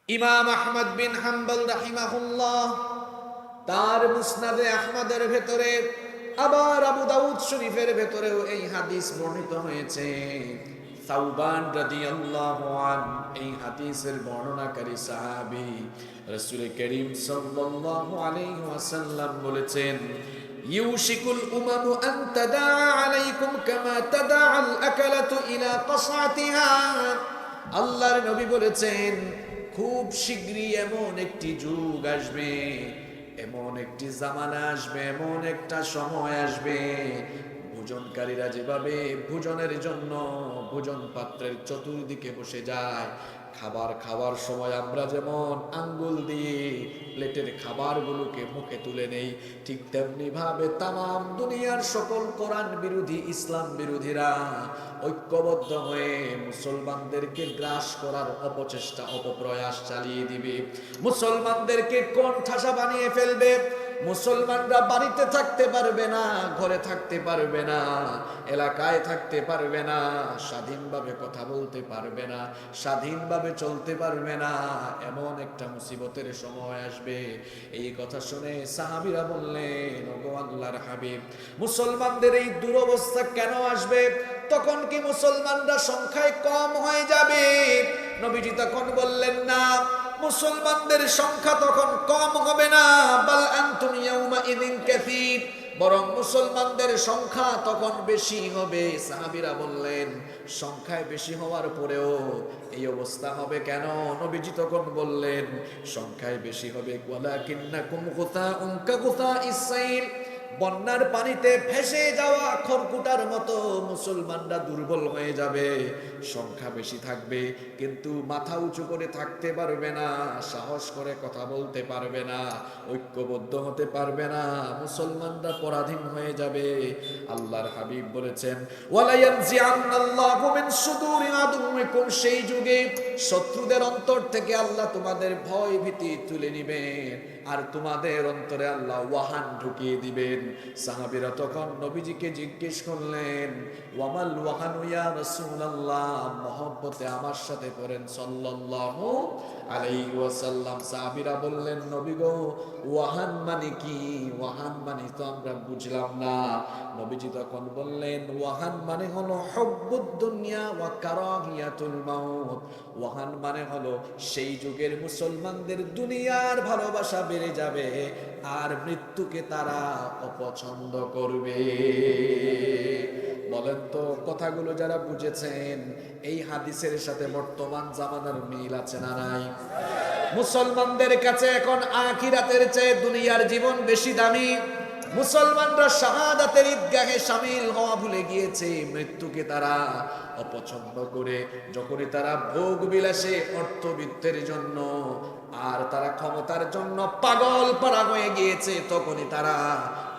ইমাম আহমদ বিন হাম্বল রাহিমাহুল্লাহ তার মুসনাদে আহমদের ভেতরে, আবার আবু দাউদ শরীফের ভেতরেও এই হাদিস বর্ণিত হয়েছে। সাউবান রাদিয়াল্লাহু আনহু এই হাদিসের বর্ণনাকারী সাহাবী। রাসূল করিম সাল্লাল্লাহু আলাইহি ওয়াসাল্লাম বলেছেন, ইউশিকুল উমামু আন তাদা আলাইকুম কামা তাদা আল আকালাতু ইলা কাসআতিহা। আল্লাহর নবী বলেছেন, খুব শীঘ্রই এমন একটি যুগ আসবে, এমন একটি জামানা আসবে, এমন একটা সময় আসবে, ভোজনকারীরা যেভাবে ভোজনের জন্য ভোজন পাত্রের চতুর্দিকে বসে যায়, খাবার খাওয়ার সময় আমরা যেমন আঙ্গুল দিয়ে প্লেটের খাবারগুলোকে মুখে তুলে নেই, ঠিক তেমনি ভাবে তামাম দুনিয়ার সকল কোরআন বিরোধী, ইসলাম বিরোধীরা ঐক্যবদ্ধ হয়ে মুসলমানদেরকে গ্রাস করার অপচেষ্টা, অপপ্রয়াস চালিয়ে দিবে। মুসলমানদেরকে কোণঠাসা বানিয়ে ফেলবে। মুসলমানরা বাড়িতে থাকতে পারবে না, ঘরে থাকতে পারবে না, এলাকায় থাকতে পারবে না, স্বাধীনভাবে কথা বলতে পারবে না, স্বাধীনভাবে চলতে পারবে না। এমন একটা মুসিবতের সময় আসবে। এই কথা শুনে সাহাবীরা বললেন, ওগো আল্লাহর হাবিব, মুসলমানদের এই দুরবস্থা কেন আসবে? তখন কি মুসলমানরা সংখ্যায় কম হয়ে যাবে? নবীজি তখন বললেন, না, মুসলমানদের সংখ্যা তখন কম হবে না, বাল আনতুম ইয়াউমা ইযিন কাসীর, বরং মুসলমানদের সংখ্যা তখন বেশি হবে। সাহাবীরা বললেন, সংখ্যায় বেশি হওয়ার পরেও এই অবস্থা হবে কেন? নবীজি তখন বললেন, সংখ্যায় বেশি হবে, ওয়ালাকিন্নাকুম গুসাউন কাগুসাইস সাইল, বন্যার পানিতে ভেসে যাওয়া খড়কুটার মতো মুসলমানরা দুর্বল হয়ে যাবে। সংখ্যা বেশি থাকবে কিন্তু মাথা উঁচু করে থাকতে পারবে না, সাহস করে কথা বলতে পারবে না, ঐক্যবদ্ধ হতে পারবে না, মুসলমানরা পরাধীন হয়ে যাবে। আল্লাহর হাবিব বলেছেন, ওয়ালা ইয়ানজিআন্নাল্লাহু মিন সুদুরি আদুওয়িকুম, সেই যুগে শত্রুদের অন্তর থেকে আল্লাহ তোমাদের ভয় ভীতি তুলে নেবেন, আর তোমাদের অন্তরে আল্লাহ ওয়াহান ঢুকিয়ে দিবেন। সাহাবীরা তখন নবীজিকে জিজ্ঞেস করলেন, ওয়ামাল ওয়াহানু ইয়া রাসূলুল্লাহ, মহব্বতে আমার সাথে পড়েন সাল্লাল্লাহু আলাইহি ওয়াসাল্লাম। সাহাবীরা বললেন, নবী গো, ওয়াহান মানে কি? ওয়াহান মানে তো আমরা বুঝলাম না। নবীজি তখন বললেন, ওয়াহান মানে হলো হুব্বুদ দুনিয়া ওয়া কারাহিয়াতুল মাউত। ওয়াহান মানে হলো সেই যুগের মুসলমানদের দুনিয়ার ভালোবাসা বেড়ে যাবে আর মৃত্যুকে তারা অপছন্দ করবে। বলেন তো, কথাগুলো যারা বুঝেছেন, এই হাদিসের সাথে বর্তমান জামানার মিল আছে না নাই? মুসলমানদের কাছে এখন আখিরাতের চেয়ে দুনিয়ার জীবন বেশি দামি। মুসলমানরা শাহাদাতের ঈদগাহে শামিল হওয়া ভুলে গিয়েছে, মৃত্যুকে তারা অপছন্দ করে। যখনই তারা ভোগ বিলাসে, অর্থবিত্তের জন্য আর তারা ক্ষমতার জন্য পাগল পারা হয়ে গিয়েছে, তখনই তারা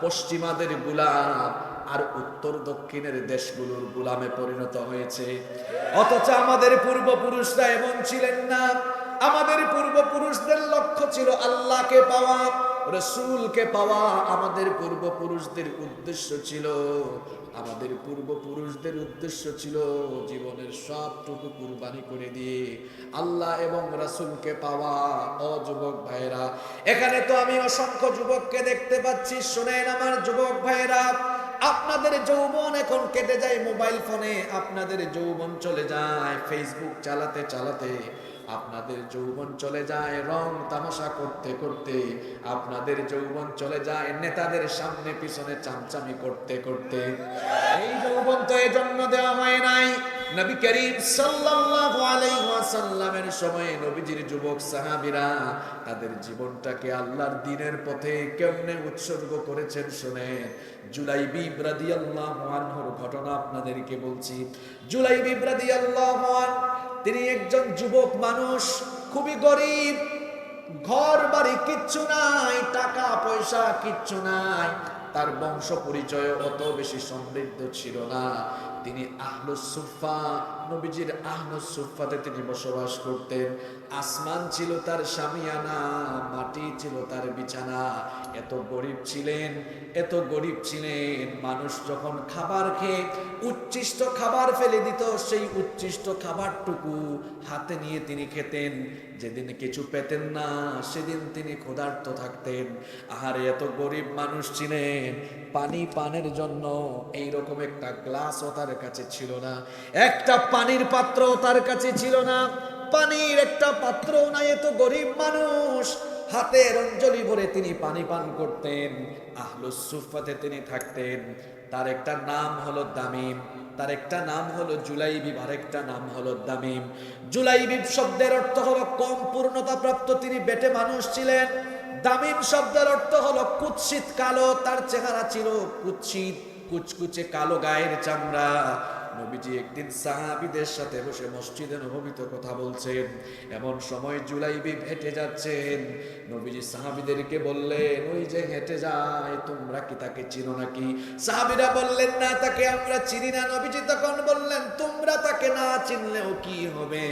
পশ্চিমাদের গোলাম আর উত্তর দক্ষিণের দেশগুলোর গোলামে পরিণত হয়েছে। অথচ আমাদের পূর্বপুরুষরা এমন ছিলেন না। আমাদের পূর্বপুরুষদের লক্ষ্য ছিল আল্লাহকে পাওয়া, রাসূলকে পাওয়া। আমাদের পূর্বপুরুষদের উদ্দেশ্য ছিল, আমাদের পূর্বপুরুষদের উদ্দেশ্য ছিল জীবনের সবটুকু কুরবানি করে দিয়ে আল্লাহ এবং রাসূলকে পাওয়া। ও যুবক ভাইরা, এখানে তো আমি অসংখ্য যুবককে দেখতে পাচ্ছি। শুনেন আমার যুবক ভাইরা, আপনাদের যৌবন এখন কেটে যায় মোবাইল ফোনে, আপনাদের যৌবন চলে যায় ফেসবুক চালাতে চালাতে, আপনাদের যৌবন চলে যায় রং তামাশা করতে করতে, আপনাদের যৌবন চলে যায় নেতাদের সামনে পিছনে চামচামি করতে করতে। এই যৌবন তো এজন্য দেওয়া হয় নাই। নবী করিম সাল্লাল্লাহু আলাইহি ওয়াসাল্লামের সময়ে নবীজির যুবক সাহাবীরা তাদের জীবনটাকে আল্লাহর দ্বীনের পথে কেমনে উৎসর্গ করেছেন শুনেন। জুলাইবিব রাদিয়াল্লাহু আনহুর ঘটনা আপনাদেরকে বলছি। জুলাইবিব রাদিয়াল্লাহু আনহু, তিনি একজন যুবক মানুষ, খুবই গরিব, ঘর বাড়ি কিচ্ছু নাই, টাকা পয়সা কিচ্ছু নাই, তার বংশ পরিচয় অত বেশি সমৃদ্ধ ছিল না। তিনি আহলুস সুফা নবীজির আহলুস সুফফাতে তিনি বসবাস করতেন। আসমান ছিল তার শামিয়ানা, মাটি ছিল তার বিছানা। এত গরিব ছিলেন, এত গরিব ছিলেন, মানুষ যখন খাবার খেয়ে উচ্ছিষ্ট খাবার ফেলে দিত, সেই উচ্ছিষ্ট খাবারটুকু হাতে নিয়ে তিনি খেতেন। যেদিন কিছু পেতেন না, সেদিন তিনি ক্ষুধার্ত থাকতেন। আহারে, এত গরিব মানুষ ছিলেন, পানি পানের জন্য এইরকম একটা গ্লাসও তার কাছে ছিল না, একটা পানির পাত্রও তার কাছে ছিল না, পানির একটা পাত্রও নাই। এত গরিব মানুষ, হাতের অঞ্জলি ভরে তিনি পানি পান করতেন। আহলুস সুফফাতে তিনি থাকতেন। তার একটা নাম হলো দামিম, তার একটা নাম হলো জুলাইবিব, আর একটা নাম হলো দামিম। জুলাইবিব শব্দের অর্থ হলো কম পূর্ণতা প্রাপ্ত, তিনি বেটে মানুষ ছিলেন। দামিম শব্দের অর্থ হলো কুৎসিত কালো, তার চেহারা ছিল কুৎসিত, কুচকুচে কালো গায়ের চামড়া। নবীজি একদিন সাহাবীদের সাথে বসে মসজিদে নববীতে কথা বলছেন। এমন সময় জুলাইবিব হেঁটে যাচ্ছেন। নবীজি সাহাবীদেরকে বললেন, ওই যে হেঁটে যায়, তোমরা কি তাকে চিনো নাকি? সাহাবীরা বললেন, না, তাকে আমরা চিনি না। নবীজি তখন বললেন, তোমরা তাকে না চিনলেও কি হবে,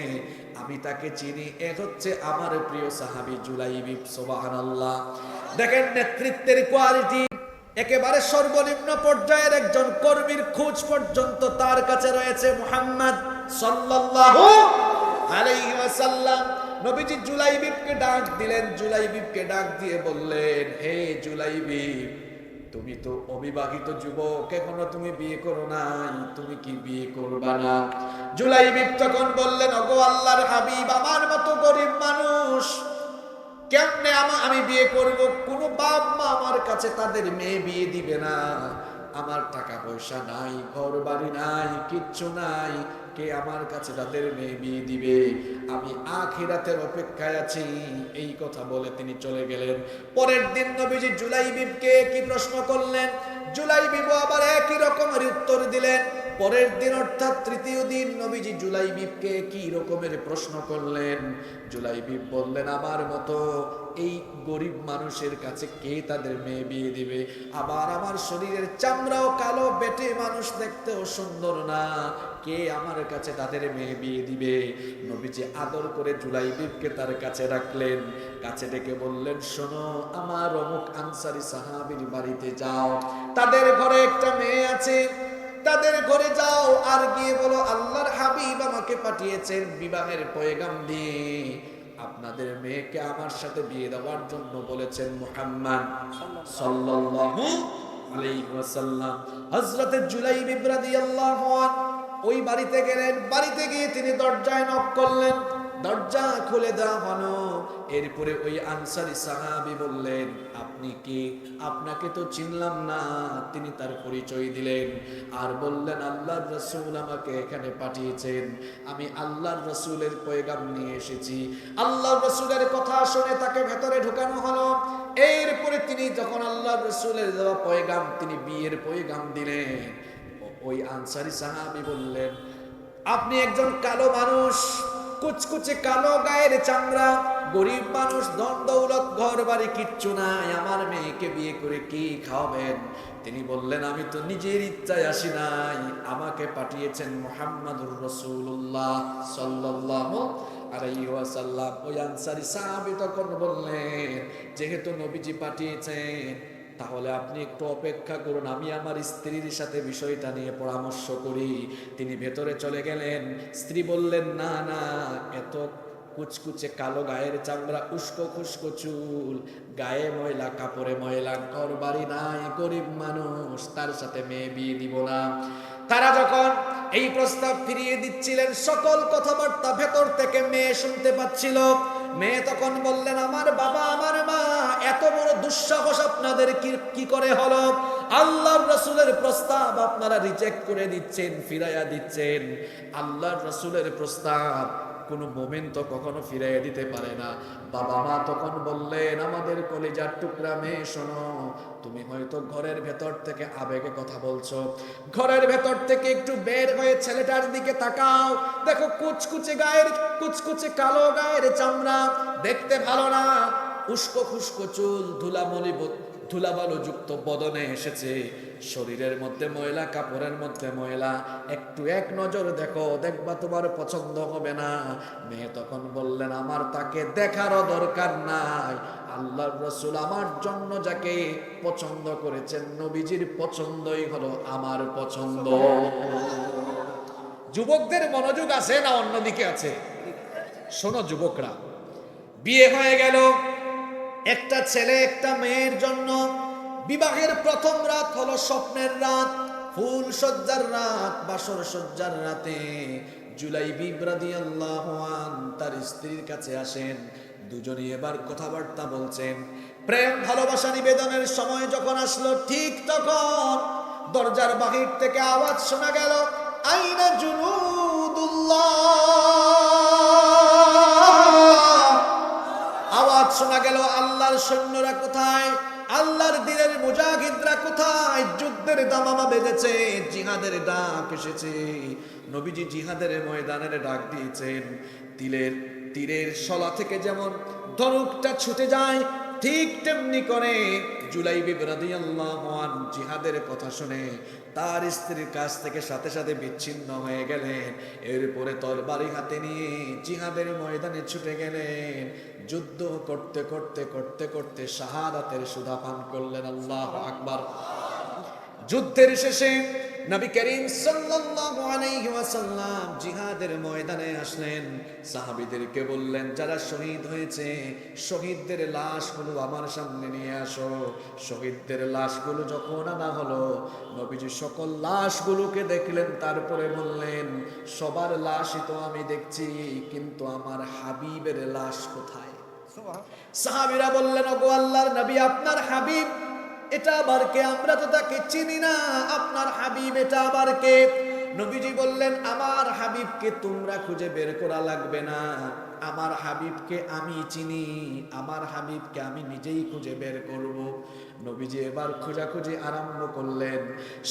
আমি তাকে চিনি। এ হচ্ছে আমার প্রিয় সাহাবী জুলাইবিব। সুবহানাল্লাহ। দেখেন নেতৃত্বের কোয়ালিটি, একেবারে সর্বনিম্ন পর্যায়ের একজন কর্মীর খোঁজ পর্যন্ত তার কাছে রয়েছে। মুহাম্মদ সাল্লাল্লাহু আলাইহি ওয়াসাল্লাম নবীজি জুলাইবিবকে ডাক দিলেন। জুলাইবিবকে ডাক দিয়ে বললেন, হে জুলাইবিব, তুমি তো অবিবাহিত যুবক, এখনো তুমি বিয়ে করো নাই, তুমি কি বিয়ে করবা না? জুলাইবিব তখন বললেন, ওগো আল্লাহর হাবিব, আমার মতো গরিব মানুষ কেমনে আমি বিয়ে করব? কোন বাপ মা আমার কাছে তাদের মেয়ে বিয়ে দিবে না। আমার টাকা পয়সা নাই, ঘর বাড়ি নাই, কিচ্ছু নাই, কে আমার কাছে তাদের মেয়ে বিয়ে দিবে? আমি আখিরাতের অপেক্ষায় আছি। এই কথা বলে তিনি চলে গেলেন। পরের দিন নবীজি জুলাইবিবকে কি প্রশ্ন করলেন, জুলাইবিব আবার একই রকমের উত্তর দিলেন। পরের দিন অর্থাৎ তৃতীয় দিন নবীজি জুলাইবিবকে কি রকমের প্রশ্ন করলেন। জুলাইবিব বললেন, আমার মতো এই গরিব মানুষের কাছে কে তাদের মেয়ে বিয়ে দিবে? আবার আমার শরীরের চামড়াও কালো, বেটে মানুষ, দেখতেও সুন্দর না, কে আমার কাছে তাদের মেয়ে বিয়ে দিবে? নবীজি আদর করে জুলাইবিবকে তার কাছে রাখলেন। কাছে ডেকে বললেন, শোনো, আমার অমুক আনসারী সাহাবীর বাড়িতে যাও, তাদের ঘরে একটা মেয়ে আছে, তাদের ঘরে যাও, আর গিয়ে বলো, আল্লাহর হাবিব আমাকে পাঠিয়েছেন বিবাহের পয়গাম দিয়ে, আপনাদের মেয়েকে আমার সাথে বিয়ে দেওয়ার জন্য বলেছেন মুহাম্মদ সাল্লাল্লাহু আলাইহি ওয়াসাল্লাম। হযরত জুলাইবিব রাদিয়াল্লাহু আনহু ওই বাড়িতে গেলেন। বাড়িতে গিয়ে তিনি দরজায় নক করলেন, দরজা খুলে দেওয়া হলো। এরপরে ওই আনসারী সাহাবী বললেন, আপনি কি? আপনাকে তো চিনলাম না। তিনি তার পরিচয় দিলেন আর বললেন, আল্লাহর রাসূল আমাকে এখানে পাঠিয়েছেন, আমি আল্লাহর রাসূলের পয়গাম নিয়ে এসেছি। আল্লাহর রাসূলের কথা শুনে তাকে ভেতরে ঢোকানো হলো। এরপরে তিনি যখন আল্লাহর রাসূলের দেওয়া পয়গাম, তিনি বিয়ের পয়গাম দিলেন। ওই আনসারী সাহাবী বললেন, আপনি একজন কালো মানুষ, কুচকুচে কালো গায়ের চামড়া, গরিব মানুষ, ধন দৌলত, ঘর বাড়ি কিচ্ছু নাই, আমার মেয়েকে বিয়ে করে কি খাওয়াবেন? তিনি বললেন, আমি তো নিজের ইচ্ছায় আসি নাই, আমাকে পাঠিয়েছেন মুহাম্মাদুর রাসূলুল্লাহ সাল্লাল্লাহু আলাইহি ওয়াসাল্লাম। ওই আনসারী সাহাবী তখন বললেন, যেহেতু নবীজি পাঠিয়েছেন, তাহলে আপনি একটু অপেক্ষা করুন, আমি আমার স্ত্রীর সাথে বিষয়টা নিয়ে পরামর্শ করি। তিনি ভেতরে চলে গেলেন। স্ত্রী বললেন, না না, এত কুচকুচে কালো গায়ের চামড়া, উস্কো খুস্কো চুল, গায়ে ময়লা, কাপড়ে ময়লা, ঘর বাড়ি নাই, গরিব মানুষ, তার সাথে মেয়ে বিয়ে দিব না। তারা যখন এই প্রস্তাব ফিরিয়ে দিচ্ছিলেন, সকল কথাবার্তা ভেতর থেকে মেয়ে শুনতে পাচ্ছিল। মেয়ে তখন বললেন, আমার বাবা, আমার মা, এত বড় দুঃসাহস আপনাদের কি করে হলো? আল্লাহর রাসূলের প্রস্তাব আপনারা রিজেক্ট করে দিচ্ছেন, ফিরাইয়া দিচ্ছেন। আল্লাহর রাসূলের প্রস্তাব কোনো মুমিন তো কখনো ফিরাইয়া দিতে পারে না। বাবা মা তখন বললেন, আমাদের কলিজার টুকরা মেয়ে, শোনো, তুমি হয়তো ঘরের ভেতর থেকে আবেগে কথা বলছো, ঘরের ভেতর থেকে একটু বের হয়ে ছেলেটার দিকে তাকাও, দেখো কুচকুচে গায়ের, কুচকুচে কালো গায়ের চামড়া, দেখতে ভালো না, উস্কো খুস্কো চুল, ধুলামলি ধুলাবালু যুক্ত বদনে এসেছে, শরীরের মধ্যে ময়লা, কাপড়ের মধ্যে ময়লা, একটু এক নজর দেখো, দেখবা তোমার পছন্দ হবে না। মেয়ে তখন বললেন, আমার তাকে দেখারও দরকার নাই, আল্লাহর রাসূল আমার জন্য যাকে পছন্দ করেছেন, নবীজির পছন্দই হলো আমার পছন্দ। যুবকদের মনোযোগ আছে না অন্যদিকে আছে? শোনো যুবকরা, বিয়ে হয়ে গেল, একটা ছেলে একটা মেয়ের জন্য বিবাহের প্রথম রাত হলো স্বপ্নের রাত, ফুল সজ্জার রাত, বাসর সজ্জার রাতে জুলাইবী রাদিয়াল্লাহু আনহু তার স্ত্রীর কাছে আসেন। দুজনে এবার কথাবার্তা বলছেন। প্রেম ভালোবাসা নিবেদনের সময় যখন আসলো, ঠিক তখন দরজার বাহির থেকে আওয়াজ শোনা গেল, আইনা জুনুদুল্লাহ। আওয়াজ শোনা গেল, আল্লাহর সৈন্যরা কোথায়, আল্লাহর দ্বীনের মুজাহিদরা কোথায়? যুদ্ধের দামামা বেজেছে, জিহাদের ডাক এসেছে। নবীজি জিহাদের ময়দানের ডাক দিয়েছেন। তীরের শলা থেকে যেমন ধনুকটা ছুটে যায়, ঠিক তেমনি করে জুলাইবী রাদিয়াল্লাহু আনহু জিহাদের কথা শুনে তার স্ত্রীর কাছ থেকে সাথে সাথে বিচ্ছিন্ন হয়ে গেলেন। এরপরে তরবারি হাতে নিয়ে জিহাদের ময়দানে ছুটে গেলেন। যুদ্ধ করতে করতে করতে করতে শাহাদাতের সুধা পান করলেন। আল্লাহু আকবার। যুদ্ধের শেষে নবী করিম সাল্লাল্লাহু আলাইহি ওয়াসাল্লাম জিহাদের ময়দানে আসলেন। সাহাবীদেরকে বললেন, যারা শহীদ হয়েছে, শহীদদের লাশগুলো আমার সামনে নিয়ে আসো। শহীদদের লাশগুলো যখন আনা হলো, নবীজি সকল লাশগুলোকে দেখলেন, তারপরে বললেন, সবার লাশই তো আমি দেখছি, কিন্তু আমার হাবিবের লাশ কোথায়? সাহাবীরা বললেন, ওগো আল্লাহর নবী, আপনার হাবিব এটা আবার কে? আমরা তো তাকে চিনি না, আপনার হাবিব এটা আবার কে? নবীজি বললেন, আমার হাবিবকে তোমরা খুঁজে বের করা লাগবে না, আমার হাবিবকে আমি চিনি, আমার হাবিবকে আমি নিজেই খুঁজে বের করব। নবীজি এবার খোঁজাখুঁজি আরম্ভ করলেন।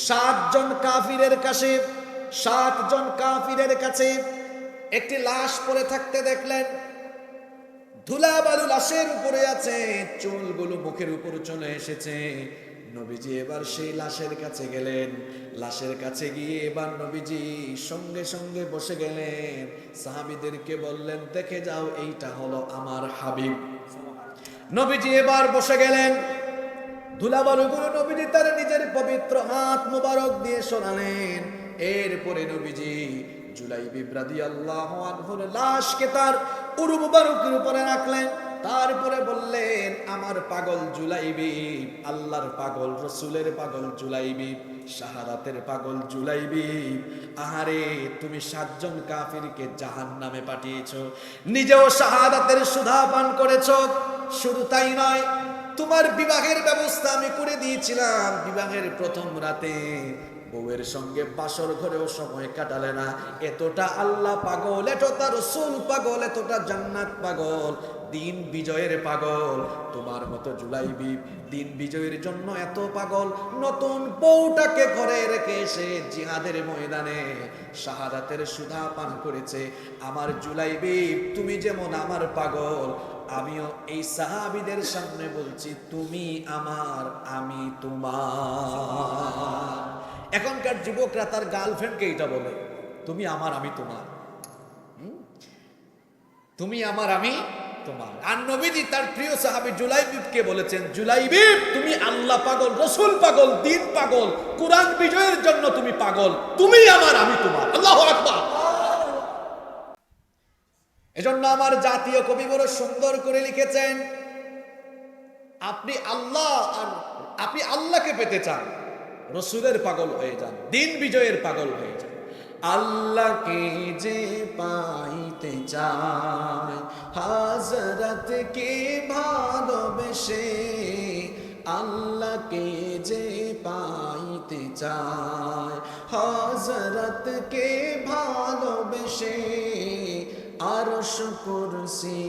7 জন কাফিরের কাছে একটি লাশ পড়ে থাকতে দেখলেন। ধুলাবালু লাশের উপরে আছে, চুলগুলো মুখের উপর চলে এসেছে। নবীজি এবার সেই লাশের কাছে গেলেন। লাশের কাছে গিয়ে এবার নবীজি সঙ্গে সঙ্গে বসে গেলেন। সাহাবীদেরকে বললেন, দেখে যাও, এইটা হলো আমার হাবিব। নবীজি এবার বসে গেলেন। ধুলাবালুগুলো নবীজি তার নিজের পবিত্র হাত মুবারক দিয়ে সরালেন। এরপরে নবীজি জুলাইবী রাদিয়াল্লাহু আনহুর লাশকে তার উরু মুবারকের উপরে রাখলেন। তারপরে বললেন, আমার পাগল জুলাইবী, আল্লাহর পাগল, রাসূলের পাগল জুলাইবী, শাহাদাতের পাগল জুলাইবী, আহারে তুমি 7 জন কাফিরকে জাহান্নামে পাঠিয়েছো, নিজেও শাহাদাতের সুধা পান করেছো। শুধু তাই নয়, তোমার বিবাহের ব্যবস্থা আমি করে দিয়েছিলাম। বিবাহের প্রথম রাতে বউয়ের সঙ্গে বাসর ঘরেও সময় কাটালে না। এতটা আল্লাহ পাগল, এতটা রাসূল পাগল, এতটা জান্নাত পাগল, দিন বিজয়ের পাগল। তোমার মতো জুলাইবী দিন বিজয়ের জন্য এত পাগল, নতুন বউটাকে ঘরে রেখে এসে জিহাদের ময়দানে শাহাদাতের সুধা পান করেছে। আমার জুলাইবী, তুমি যেমন আমার পাগল, আমিও এই সাহাবীদের সামনে বলছি, তুমি আমার, আমি তোমার। এখনকার যুবকরা তার গার্লফ্রেন্ডকে এটা বলে, তুমি আমার, আমি তোমার, তুমি আমার, আমি তোমার। আর নবীজি তার প্রিয় সাহাবী জুলাইবীকে বলেছেন, জুলাইবী তুমি আল্লাহ পাগল, রাসূল পাগল, দিন পাগল, কুরআন বিজয়ের জন্য তুমি পাগল, তুমি আমার, আমি তোমার। আল্লাহু আকবার। এজন্য আমার জাতীয় কবি বড় সুন্দর করে লিখেছেন, আপনি আল্লাহকে পেতে চান, রাসূলের পাগল হয়ে যান, দিন বিজয়ের পাগল হয়ে যান। আল্লাহকে যে পাইতে চায়, হযরতকে ভালোবেসে, আল্লাহকে যে পাইতে চায়, হযরতকে ভালোবেসে, আরশ কুরসি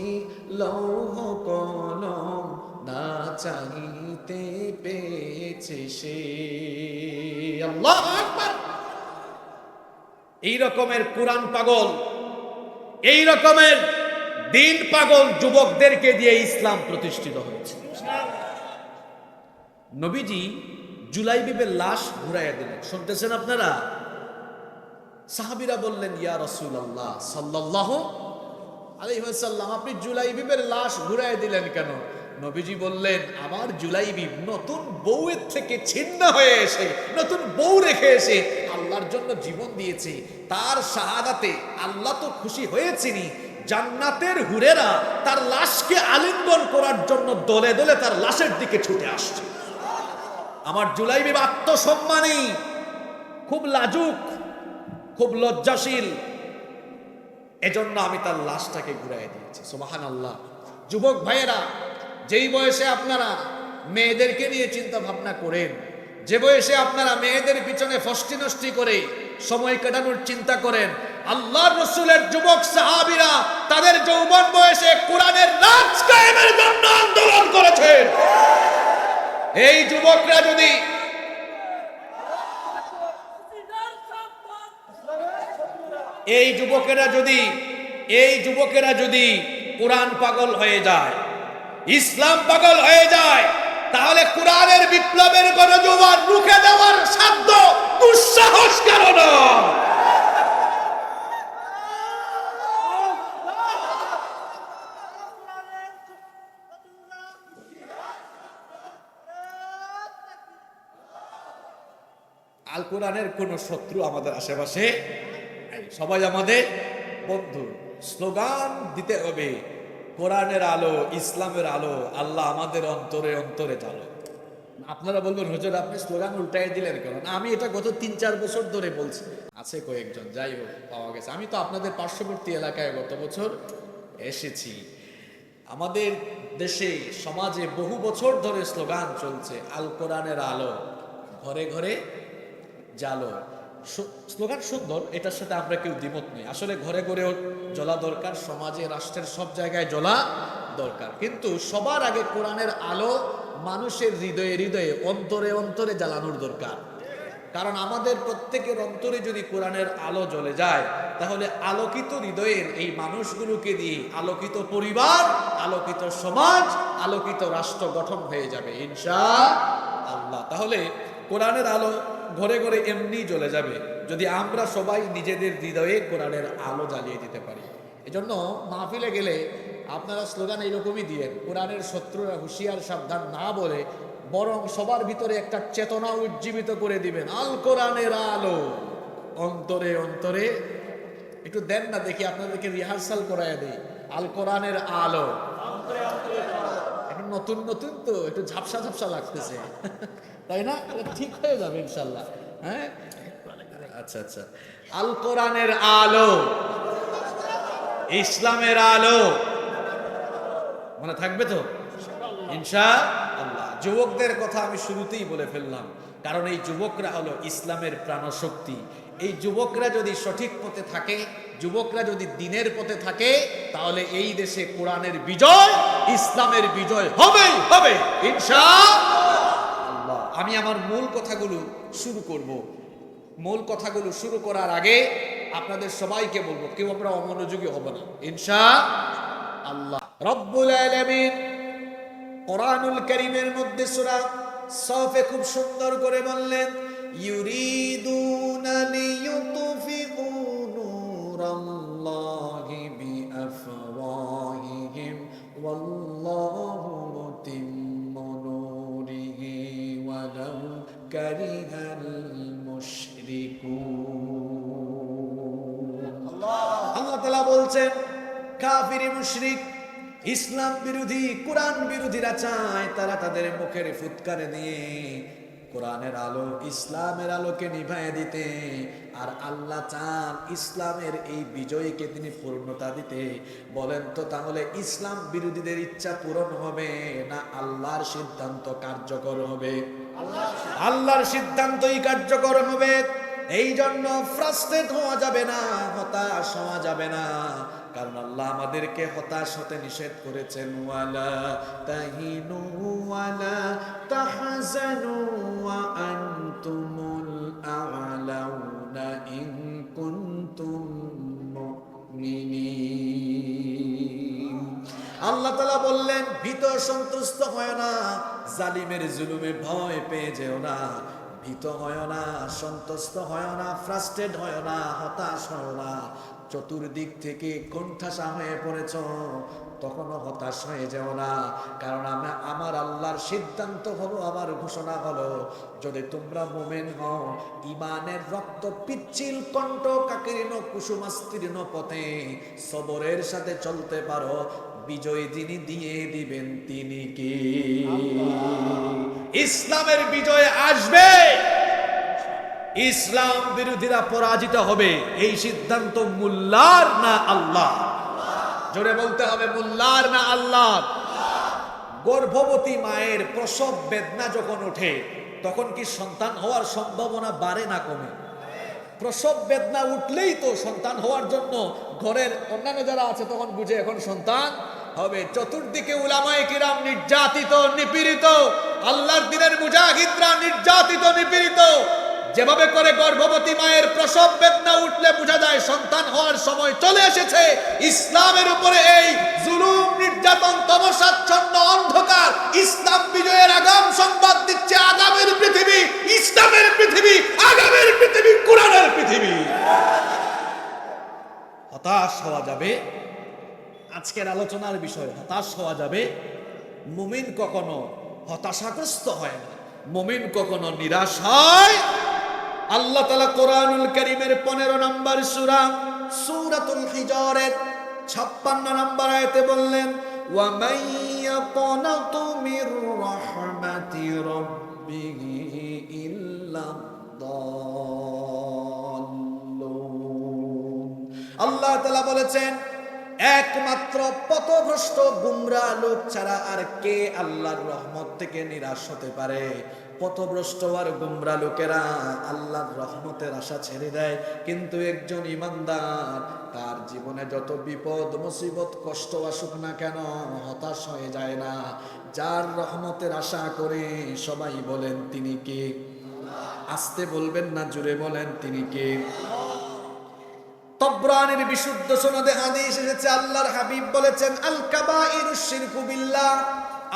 লৌহ কলম না চাইতে পেয়েছে সে। আল্লাহু আকবার। এই রকমের কুরআন পাগল, এই রকমের দিন পাগল যুবকদেরকে দিয়ে ইসলাম প্রতিষ্ঠিত হয়েছে। নবীজি জুলাইবিবের লাশ ঘুরাইয়া দিলেন। শুনতেছেন আপনারা? সাহাবীরা বললেন, ইয়া রাসূলুল্লাহ সাল্লাল্লাহু আলাইহি ওয়াসাল্লাম, আপনি জুলাইবিবের লাশ ঘুরাইয়া দিলেন কেন? নবীজি বললেন, আমার জুলাইবিব নতুন বউয়ের থেকে ছিন্ন হয়ে এসে, নতুন বউ রেখে এসে আল্লাহর জন্য জীবন দিয়েছে। তার শাহাদাতে আল্লাহ তো খুশি হয়েছেনি। জান্নাতের হুরেরা তার লাশকে আলিঙ্গন করার জন্য দলে দলে তার লাশের দিকে ছুটে আসছে। আমার জুলাইবিব আত্মসম্মানী, খুব লাজুক, খুব লজ্জাশীল, এজন্য আমি তার লাশটাকে ঘুরাই দিয়েছি। সুবহানাল্লাহ। যুবক ভাইয়েরা, যেই বয়সে আপনারা মেয়েদেরকে নিয়ে চিন্তা ভাবনা করেন, যে বয়সে আপনারা মেয়েদের পিছনে ফষ্টি নষ্টি করে সময় কাটানোর চিন্তা করেন, আল্লাহর রাসূলের যুবক সাহাবীরা তাদের যৌবন বয়সে কোরআনের রাজ কায়েমের জন্য আন্দোলন করেছেন। এই যুবকরা যদি এই যুবকেরা যদি কোরআন পাগল হয়ে যায়, ইসলাম পাগল হয়ে যায়, তাহলে কোরআনের বিপ্লবের গণজোয়ার রুখে দেওয়ার সাধ্য দুঃসাহস কারো নয়। আল কোরআনের কোন শত্রু আমাদের আশেপাশে, সবাই আমাদের বন্ধু। স্লোগান দিতে হবে, কোরআনের আলো, ইসলামের আলো, আল্লাহ আমাদের অন্তরে অন্তরে জালো। আপনারা বলবেন, হুজুর আপনি স্লোগান উল্টাই দিলেন কেন? না, আমি এটা গত 3-4 বছর ধরে বলছি। আছে কয়েকজন, যাই হোক, পাওয়া গেছে। আমি তো আপনাদের পার্শ্ববর্তী এলাকায় গত বছর এসেছি। আমাদের দেশে, সমাজে বহু বছর ধরে স্লোগান চলছে, আল কোরআনের আলো, ঘরে ঘরে জালো। স্লোগান সুন্দর, এটার সাথে আমরা কেউ দ্বিমত নেই। আসলে ঘরে ঘরেও জ্বলা দরকার, সমাজে, রাষ্ট্রের সব জায়গায় জ্বলা দরকার। কিন্তু সবার আগে কোরআনের আলো মানুষের হৃদয়ে হৃদয়ে, অন্তরে অন্তরে জ্বালানোর দরকার। কারণ আমাদের প্রত্যেকের অন্তরে যদি কোরআনের আলো জ্বলে যায়, তাহলে আলোকিত হৃদয়ের এই মানুষগুলোকে দিয়ে আলোকিত পরিবার, আলোকিত সমাজ, আলোকিত রাষ্ট্র গঠন হয়ে যাবে ইনশাআল্লাহ। তাহলে কোরআনের আলো ঘরে ঘরে এমনি জ্বলে যাবে যদি আমরা সবাই নিজেদের হৃদয়ে কোরআনের আলো জ্বালিয়ে দিতে পারি। এজন্য মাহফিলে গেলে আপনারা স্লোগান এইরকমই দিয়েন, কোরআনের শত্রুরা হুঁশিয়ার সাবধান না বলে, বরং সবার ভিতরে একটা চেতনা উজ্জীবিত করে দিবেন, আল কোরআনের আলো অন্তরে অন্তরে। একটু দেন না দেখি, আপনাদেরকে রিহার্সাল করায় দেই। আল কোরআনের আলো, এখন নতুন নতুন তো একটু ঝাপসা ঝাপসা লাগতেছে, তাই না? ঠিক হয়ে যাবে ইনশাল্লাহ। হ্যাঁ, আচ্ছা আচ্ছা। আল কোরআনের আলো, ইসলামের আলো, মনে থাকবে তো ইনশাআল্লাহ। যুবকদের কথা আমি শুরুতেই বলে ফেললাম, কারণ এই যুবকরা হলো ইসলামের প্রাণশক্তি। এই যুবকরা যদি সঠিক পথে থাকে, যুবকরা যদি দ্বীনের পথে থাকে, তাহলে এই দেশে কোরআনের বিজয়, ইসলামের বিজয় হবেই হবে ইনশাআল্লাহ। আমি আমার মূল কথাগুলো শুরু করব। মূল কথাগুলো শুরু করার আগে আপনাদের সবাইকে বলবো, কেউ আমরা অমনোযোগী হব না ইনশাআল্লাহ। রব্বুল আলামিন কোরআনুল কারীমের মধ্যে সূরা সফে খুব সুন্দর করে বললেন, ইউরিদুনা লিইউতফিউ নূরাল্লাহি বিআফওয়াহিহিম ওয়াল্লাহু মুতিম্মু নূরিহি ওয়ালাউ কারিহাল মুশরিকুন। আল্লাহ তাআলা বলছেন, কাফির মুশরিক, ইসলাম বিরোধী, কোরআন বিরোধীরা চায় তারা তাদের মুখের ফুৎকারে দিয়ে কোরআনের আলো, ইসলামের আলোকে নিভাইয়ে দিতে, আর আল্লাহ চান ইসলামের এই বিজয়কে তিনি পূর্ণতা দিতে। বলেন তো তাহলে ইসলাম বিরোধীদের ইচ্ছা পূরণ হবে না আল্লাহর সিদ্ধান্ত কার্যকর হবে? আল্লাহর সিদ্ধান্তই কার্যকর হবে। এই জন্য ফ্রাস্ট্রেট হওয়া যাবে না, হতাশ হওয়া যাবে না, কারণ আল্লাহ আমাদেরকে হতাশ হতে নিষেধ করেছেন। ওয়ালা তাহিনু ওয়ালা তাহজানু ওয়া আনতুমুল আ'লাউনা ইন কুনতুম মুমিনিন। আল্লাহ তাআলা বললেন, ভীত সন্তুষ্ট হয় না, জালিমের জুলুমে ভয় পেয়ে যেও না, ভীত হয় না, সন্তুষ্ট হয় না, ফ্রাস্ট্রেট হয় না, হতাশ হয় না। চতুর্দিক থেকে কোণঠাসা হয়ে পড়েছ, তখনও হতাশ হয়ে যেও না। কারণ আমার আল্লাহর সিদ্ধান্ত হলো, আমার ঘোষণা হলো, যদি তোমরা মুমিন হও, ইমানের রক্ত পিচ্ছিল কণ্ঠ কাকিরীন কুসুমাস্তীর্ণ পথে সবরের সাথে চলতে পারো, বিজয় যিনি দিয়ে দিবেন তিনি কি? ইসলামের বিজয় আসবে, ইসলাম বিরোধীরা পরাজিত হবে। এই সিদ্ধান্ত মুল্লার না আল্লাহ? জোরে বলতে হবে, মুল্লার না আল্লাহ? গর্ভবতী মায়ের প্রসব বেদনা যখন ওঠে, তখন কি সন্তান হওয়ার সম্ভাবনা বাড়ে না কমে? প্রসব বেদনা উঠলেই তো সন্তান হওয়ার জন্য ঘরের অন্যান্য যারা আছে তখন বুঝে এখন সন্তান হবে। চতুর্দিকে উলামায়ে কিরাম নির্যাতিত, নিপীড়িত, আল্লাহর দ্বীনের মুজাহিদরা নির্যাতিত, নিপীড়িত। যেভাবে করে গর্ভবতী মায়ের প্রসব বেদনা উঠলে বোঝা যায় সন্তান হওয়ার সময় চলে এসেছে, ইসলামের উপরে এই জুলুম, নির্যাতন, তমসাচ্ছন্ন অন্ধকার ইসলাম বিজয়ের আগাম সংবাদ দিচ্ছে। আগামের পৃথিবী, ইসলামের পৃথিবী, আগামের পৃথিবী, কোরআনের পৃথিবী। হতাশ হওয়া যাবে, আজকের আলোচনার বিষয় হতাশ হওয়া যাবে। মুমিন কখনো হতাশাগ্রস্ত হয় না, মুমিন কখনো নিরাশ হয়। আল্লাহ তাআলা কোরআনুল কারীমের 15 নম্বর সূরা সূরাতুল হিজরের 56 নম্বর আয়াতে বললেন, ওয়া মান ইয়াকনাতু মির রাহমাতি রাব্বিহি ইল্লা দাল্লুন। আল্লাহ তাআলা বলেছেন, একমাত্র পথভ্রষ্ট গুমরাহ লোক ছাড়া আর কে আল্লাহর রহমত থেকে নিরাশ হতে পারে? পথভ্রষ্ট আর গুমরাহ লোকেরা আল্লাহর রহমতের আশা ছেড়ে দেয়, কিন্তু একজন ইমানদার তার জীবনে যত বিপদ, মুসিবত, কষ্ট আসুক না কেন হতাশ হয়ে যায় না। যার রহমতের আশা করে, সবাই বলেন তিনি কে? আস্তে বলবেন না, জোরে বলেন তিনি কে? তবরানীর বিশুদ্ধ সনদে হাদিস এসেছে, আল্লাহর হাবিব বলেছেন, আল কাবাইরুশ শিরকু বিল্লাহ,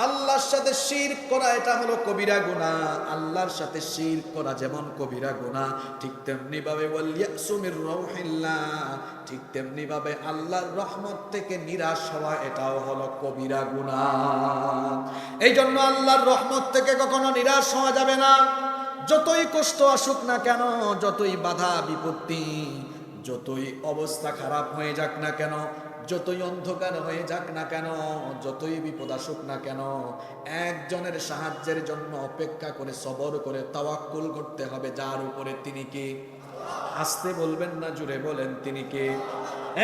আল্লাহর সাথে শিরক করা এটা হলো কবিরা গুনাহ। আল্লাহর সাথে শিরক করা যেমন কবিরা গুনাহ, ঠিক তেমনি ভাবে ওয়াল ইয়াসু মির রাউহিল্লাহ, ঠিক তেমনি ভাবে আল্লাহর রহমত থেকে নিরাশ হওয়া এটাও হলো কবিরা গুনাহ। এই জন্য আল্লাহর রহমত থেকে কখনো নিরাশ হওয়া যাবে না। যতই কষ্ট আসুক না কেন, যতই বাধা বিপত্তি, যতই অবস্থা খারাপ হয়ে যাক না কেন, যতই অন্ধকার হয়ে যাক না কেন, যতই বিপদ আসুক না কেন, একজনের সাহায্যের জন্য অপেক্ষা করে সবর করে তাওয়াক্কুল করতে হবে, যার উপরে তিনি কে? আস্তে বলবেন না, জুড়ে বলেন তিনি কে?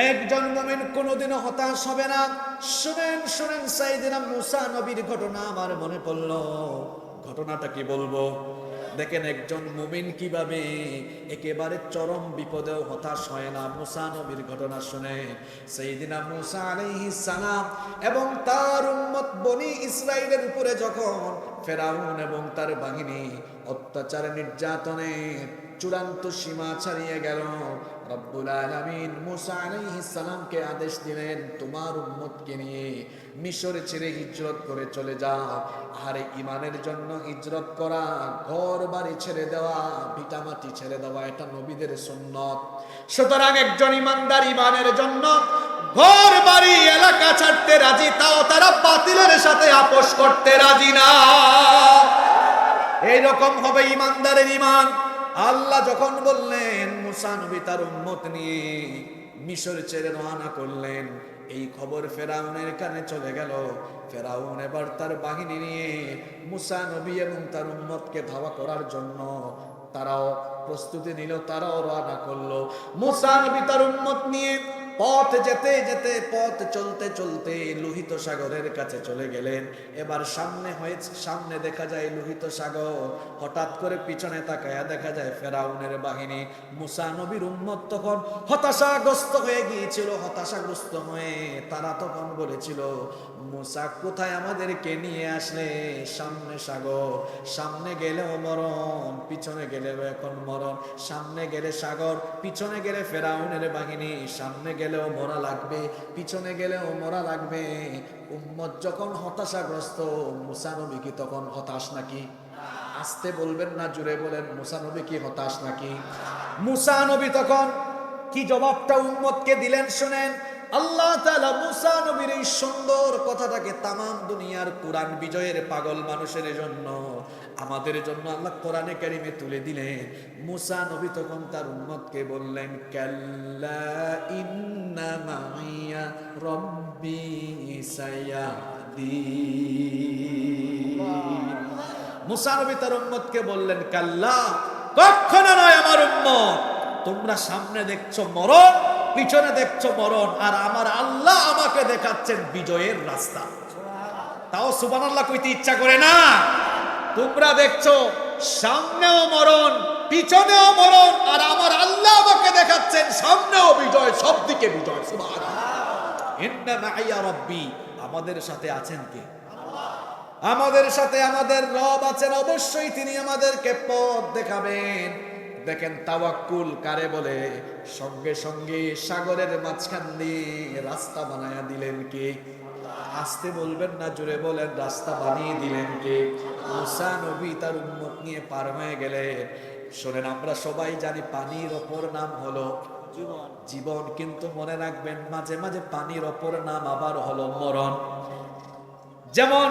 একজন মুমিন কোনোদিনও হতাশ হবে না। শুনেন শুনেন, সাইয়েদনা মুসা নবীর ঘটনা আমার মনে পড়ল। ঘটনাটা কি বলবো? দেখেন একজন মুমিন কিভাবে একেবারে চরম বিপদেও হতাশ হয় না। মুসা নবীর ঘটনা শুনে, সাইয়েদনা মুসা আলাইহিস সালাম এবং তার উম্মত বনি ইসরাইলের উপরে যখন ফেরাউন এবং তার বাহিনী অত্যাচার নির্যাতনে চূড়ান্ত সীমা ছাড়িয়ে গেল, রব্বুল আলামিন মুসা আলাইহিস সালামকে আদেশ দিলেন, তোমার উম্মতকে নিয়ে মিশর ছেড়ে হিজরত করে চলে যাও। আর ইমানের জন্য হিজরত করা, ঘর বাড়ি ছেড়ে দেওয়া, ভিটামাটি ছেড়ে দেওয়া এটা নবীদের সুন্নত। সুতরাং একজন ইমানদার ইমানের জন্য ঘর বাড়ি এলাকা ছাড়তে রাজি, তাও তারা বাতিলের সাথে আপোষ করতে রাজি না। এইরকম হবে ইমানদারের ইমান। আল্লাহ যখন বললেন মুসা নবী তার উম্মত নিয়ে মিশর ছেড়ে রওনা করলেন, এই খবর ফেরাউনের কানে চলে গেল। ফেরাউন এবার তার বাহিনী নিয়ে মুসা নবী এবং তার উম্মতকে ধাওয়া করার জন্য তারাও প্রস্তুতি নিল, তারাও রওনা করলো। মুসা নবী তার উম্মত নিয়ে পথ যেতে যেতে, পথ চলতে চলতে লোহিত সাগরের কাছে চলে গেলেন। এবার সামনে দেখা যায় লোহিত সাগর, হঠাৎ করে পিছনে তাকায়া দেখা যায় ফেরাউনের বাহিনী। মুসা নবীর উম্মত তখন হতাশাগ্রস্ত হয়ে গিয়েছিল। হতাশাগ্রস্ত হয়ে তারা তখন বলেছিল, মুসা কোথায় আমাদেরকে নিয়ে আসলে? সামনে সাগর, সামনে গেলেও মরণ, পিছনে গেলেও এখন মরণ। সামনে গেলে সাগর, পিছনে গেলে ফেরাউনের বাহিনী। সামনে গেলেও মরা লাগবে, পিছনে গেলেও মরা লাগবে। উম্মত যখন হতাশাগ্রস্ত, মুসা নবী কি তখন হতাশ নাকি? আসতে বলবেন না, জুড়ে বলেন, মুসা নবী কি হতাশ নাকি? মুসা নবী তখন কি জবাবটা উম্মতকে দিলেন শুনেন। আল্লাহ তাআলা মুসা নবীর এই সুন্দর কথাটাকে তামাম দুনিয়ার কোরআন বিজয়ের পাগল মানুষের জন্য, আমাদের জন্য আল্লাহ কোরআনে কারিমে তুলে দিলেন। মুসা নবী তখন তার উম্মতকে বললেন, কাল্লা ইন্না মাইয়া রব্বি সায়াহদিন। মুসা নবী তার উম্মতকে বললেন, কাল্লা, কখনো নয় আমার উম্মত, তোমরা সামনে দেখছো মরণ, পিছনে দেখছো মরণ, আর আমার আল্লাহ আমাকে দেখাচ্ছেন বিজয়ের রাস্তা। তাও সুবহানাল্লাহ কইতে ইচ্ছা করে না? তোমরা দেখছো সামনেও মরণ, পিছনেও মরণ, আর আমার আল্লাহ আমাকে দেখাচ্ছেন সামনেও বিজয়, সব দিকে বিজয়। সুবহানাল্লাহ। ইন্না মাইয়া রব্বি, আমাদের সাথে আছেন কে? আমাদের সাথে আমাদের রব আছেন, অবশ্যই তিনি আমাদেরকে পথ দেখাবেন। দেখেন তাওয়াক্কুল কারে বলে? সঙ্গে সঙ্গে সাগরের মাঝখান দিয়ে রাস্তা বানায়া দিলেন কে? আসতে বলবেন না, জোরে বলেন, রাস্তা বানিয়ে দিলেন কে? মুসা নবী তার উম্মত নিয়ে পার হয়ে গেলেন। শোনেন, আমরা সবাই জানি পানির অপর নাম হলো জীবন, কিন্তু মনে রাখবেন মাঝে মাঝে পানির অপর নাম আবার হলো মরণ। যেমন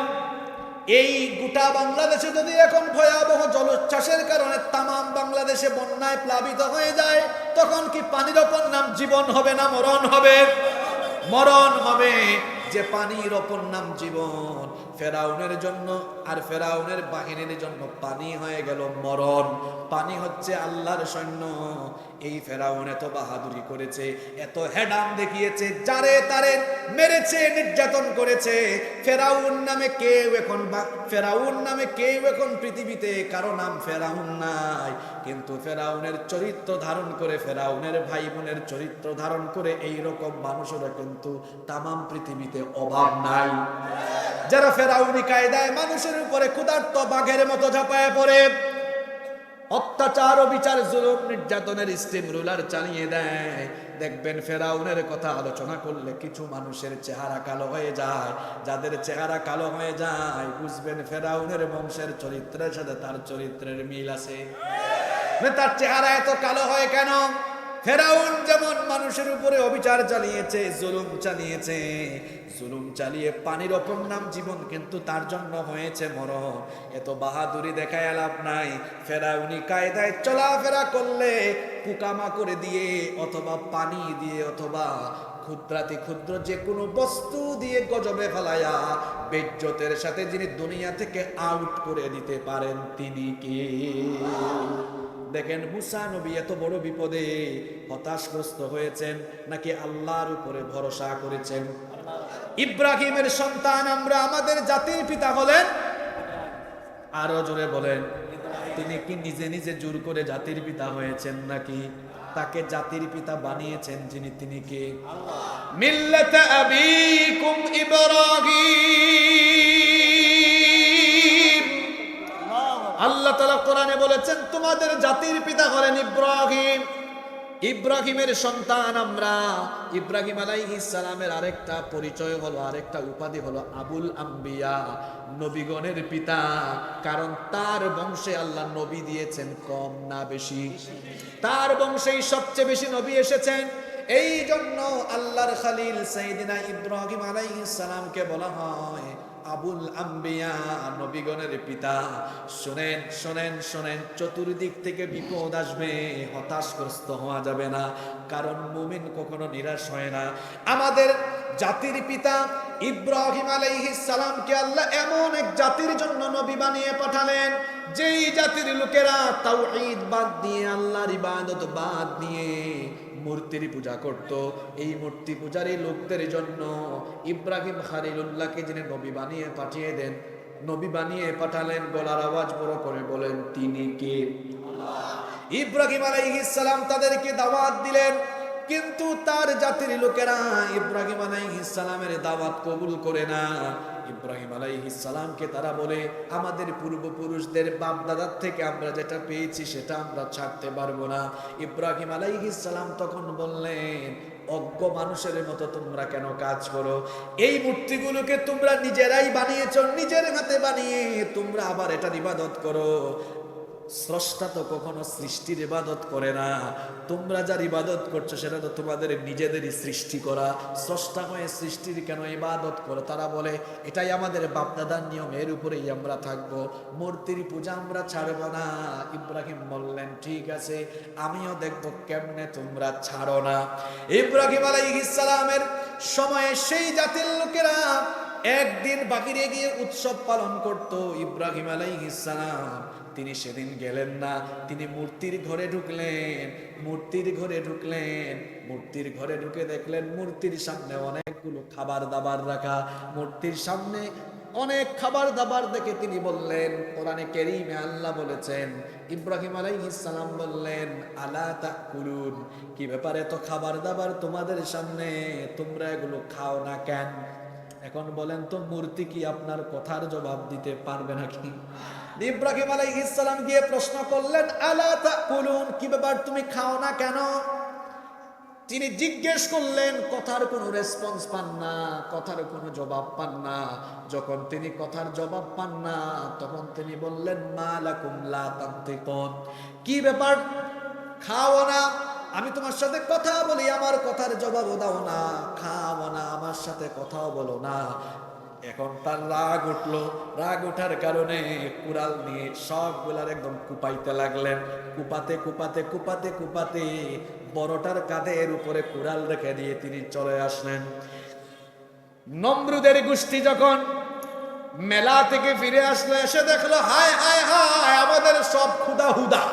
এই গোটা বাংলাদেশে যদি এখন ভয়াবহ জলোচ্ছ্বাসের কারণে তামাম বাংলাদেশে বন্যায় প্লাবিত হয়ে যায়, তখন কি পানির অপর নাম জীবন হবে না মরণ হবে? মরণ হবে। যে পানির অপর নাম জীবন, ফেরাউনের জন্য আর ফেরাউনের বাহিনীর জন্য পানি হয়ে গেল মরণ। পানি হচ্ছে আল্লাহর সৈন্য। এই ফেরাউন এত বাহাদুরি করেছে, এত হেডাম দেখিয়েছে, যারে তারে মেরেছে, নির্যাতন করেছে। ফেরাউন নামে কেউ এখন পৃথিবীতে কারো নাম ফেরাউন নাই, কিন্তু ফেরাউনের চরিত্র ধারণ করে, ফেরাউনের ভাই বোনের চরিত্র ধারণ করে এই রকম মানুষেরা কিন্তু তামাম পৃথিবীতে অভাব নাই, যারা ফেরাউনি কায়দায় মানুষের উপরে ক্ষুধার্ত বাঘের মতো ঝাঁপায় পড়ে অত্যাচার, বিচার, জুলুম, নির্যাতনের স্টিম রুলার চালিয়ে দেয়। দেখবেন ফেরাউনের কথা আলোচনা করলে কিছু মানুষের চেহারা কালো হয়ে যায়। যাদের চেহারা কালো হয়ে যায়, বুঝবেন ফেরাউনের বংশের চরিত্রের সাথে তার চরিত্রের মিল আছে। তার চেহারা এত কালো হয় কেন? ফেরাউন যেমন মানুষের উপরে অবিচার চালিয়েছে, জুলুম চালিয়েছে, জুলুম চালিয়ে পানির অপর নাম জীবন, কিন্তু তার জন্য হয়েছে মরণ। এত বাহাদুরি দেখায় লাভ নাই। ফেরাউনি কায়দায় চলাফেরা করলে পোকামাকড় দিয়ে অথবা পানি দিয়ে অথবা ক্ষুদ্রাতি ক্ষুদ্র যে কোনো বস্তু দিয়ে গজবে ফেলায়া বেজ্জতের সাথে যিনি দুনিয়া থেকে আউট করে দিতে পারেন, তিনি কে? দেখেন মুসা নবী এত বড় বিপদে হতাশগ্রস্ত হয়েছেন নাকি আল্লাহর উপরে ভরসা করেছেন? ইব্রাহিমের সন্তান আমরা, আমাদের জাতির পিতা হলেন, আরো জোরে বলেন, তিনি কি নিজে নিজে জোর করে জাতির পিতা হয়েছেন নাকি তাকে জাতির পিতা বানিয়েছেন যিনি, তিনি কে? মিল্লাতা আবিকুম ইব্রাহিম। আল্লাহ তাআলা কোরআনে বলেছেন তোমাদের জাতির পিতা হলেন ইব্রাহিম। ইব্রাহিমের সন্তান আমরা। ইব্রাহিম আলাইহিস সালামের আরেকটা পরিচয় হলো, আরেকটা উপাধি হলো আবুল আম্বিয়া, নবীগণের পিতা। কারণ তার বংশে আল্লাহ নবী দিয়েছেন কম না বেশি, তার বংশেই সবচেয়ে বেশি নবী এসেছেন। এই জন্য আল্লাহর খলিল সাইয়েদিনা ইব্রাহিম আলাইহিস সালামকে বলা হয় আবুল আম্বিয়া, নবীগণের পিতা। শোনেন শোনেন শোনেন, চতুর্দিক থেকে বিপদ আসবে, হতাশগ্রস্ত হওয়া যাবে না, কারণ মুমিন কখনো নিরাশ হয় না। আমাদের জাতির পিতা ইব্রাহিম আলাইহিস সালামকে আল্লাহ এমন এক জাতির জন্য নবী বানিয়ে পাঠালেন, যেই জাতির লোকেরা তাওহীদ বাদ দিয়ে, আল্লাহর ইবাদত বাদ দিয়ে মূর্তির পূজা করত। এই মূর্তি পূজারী লোকদের জন্য ইব্রাহিম খলিলুল্লাহকে যিনি নবী বানিয়ে পাঠিয়ে দেন, নবী বানিয়ে পাঠালেন, গলার আওয়াজ বড় করে বলেন, তিনি কে? ইব্রাহিম আলাইহিস সালাম তাদেরকে দাওয়াত দিলেন, কিন্তু তার জাতির লোকেরা ইব্রাহিম আলাইহিস সালামের দাওয়াত কবুল করে না। ইব্রাহিম আলাইহিস সালামকে তারা বলে, আমাদের পূর্বপুরুষদের বাপ দাদার থেকে আমরা যেটা পেয়েছি সেটা আমরা ছাড়তে পারবো না। ইব্রাহিম আলাইহিস সালাম তখন বললেন, অজ্ঞ মানুষের মতো তোমরা কেন কাজ করো? এই মূর্তিগুলোকে তোমরা নিজেরাই বানিয়েছো, নিজের হাতে বানিয়ে তোমরা আবার এটার ইবাদত করো। স্রষ্টা তো কখনো সৃষ্টির ইবাদত করে না। তোমরা যার ইবাদত করছো সেটা তো তোমাদের নিজেদেরই সৃষ্টি করা। স্রষ্টা হয়ে সৃষ্টির কেন ইবাদত করো? তারা বলে, এটাই আমাদের বাপদাদার নিয়ম, এর উপরেই আমরা থাকবো, মূর্তির পূজা আমরা ছাড়বো না। ইব্রাহিম বললেন, ঠিক আছে, আমিও দেখবো কেমনে তোমরা ছাড়ো না। ইব্রাহিম আলাইহিস সালামের সময়ে সেই জাতির লোকেরা একদিন বাহিরে গিয়ে উৎসব পালন করত। ইব্রাহিম আলাইহিস সালাম তিনি সেদিন গেলেন না, তিনি মূর্তির ঘরে ঢুকলেন। মূর্তির ঘরে ঢুকে দেখলেন মূর্তির সামনে অনেকগুলো খাবার দাবার রাখা। মূর্তির সামনে অনেক খাবার দাবার দেখে তিনি বললেন, কোরআনে কারীমে আল্লাহ বলেছেন, ইব্রাহিম আলাইহিস সালাম বললেন, আলা তাকুলুন, কি ব্যাপারে তো খাবার দাবার তোমাদের সামনে, তোমরা এগুলো খাও না কেন? এখন বলেন তো, মূর্তি কি আপনার কথার জবাব দিতে পারবে নাকি? ইব্রাহিম আলাইহিস সালাম গিয়ে প্রশ্ন করলেন, আলা তাকুলুন, কি ব্যাপার তুমি খাও না কেন? তিনি জিজ্ঞেস করলেন, কথার কোনো রেসপন্স পান না, কথার কোনো জবাব পান না। যখন তিনি কথার জবাব পান না, তখন তিনি বললেন, মা লাকুম লা তানতিকুন, কি ব্যাপার খাও না? আমি তোমার সাথে কথা বলি, আমার কথার জবাবও দাও না, খাও না, আমার সাথে কথাও বলো না। এখন তার রাগ উঠলো, রাগ ওঠার কারণে কুড়াল নিয়ে সবগুলার একদম কুপাইতে লাগলেন। কুপাতে বড়টার কাঁধের উপরে কুড়াল রেখে দিয়ে তিনি চলে আসলেন। নমরুদের গোষ্ঠী যখন মেলা থেকে ফিরে আসলো, এসে দেখলো, হায় হায় হায়, আমাদের সব ক্ষুধা হুদা,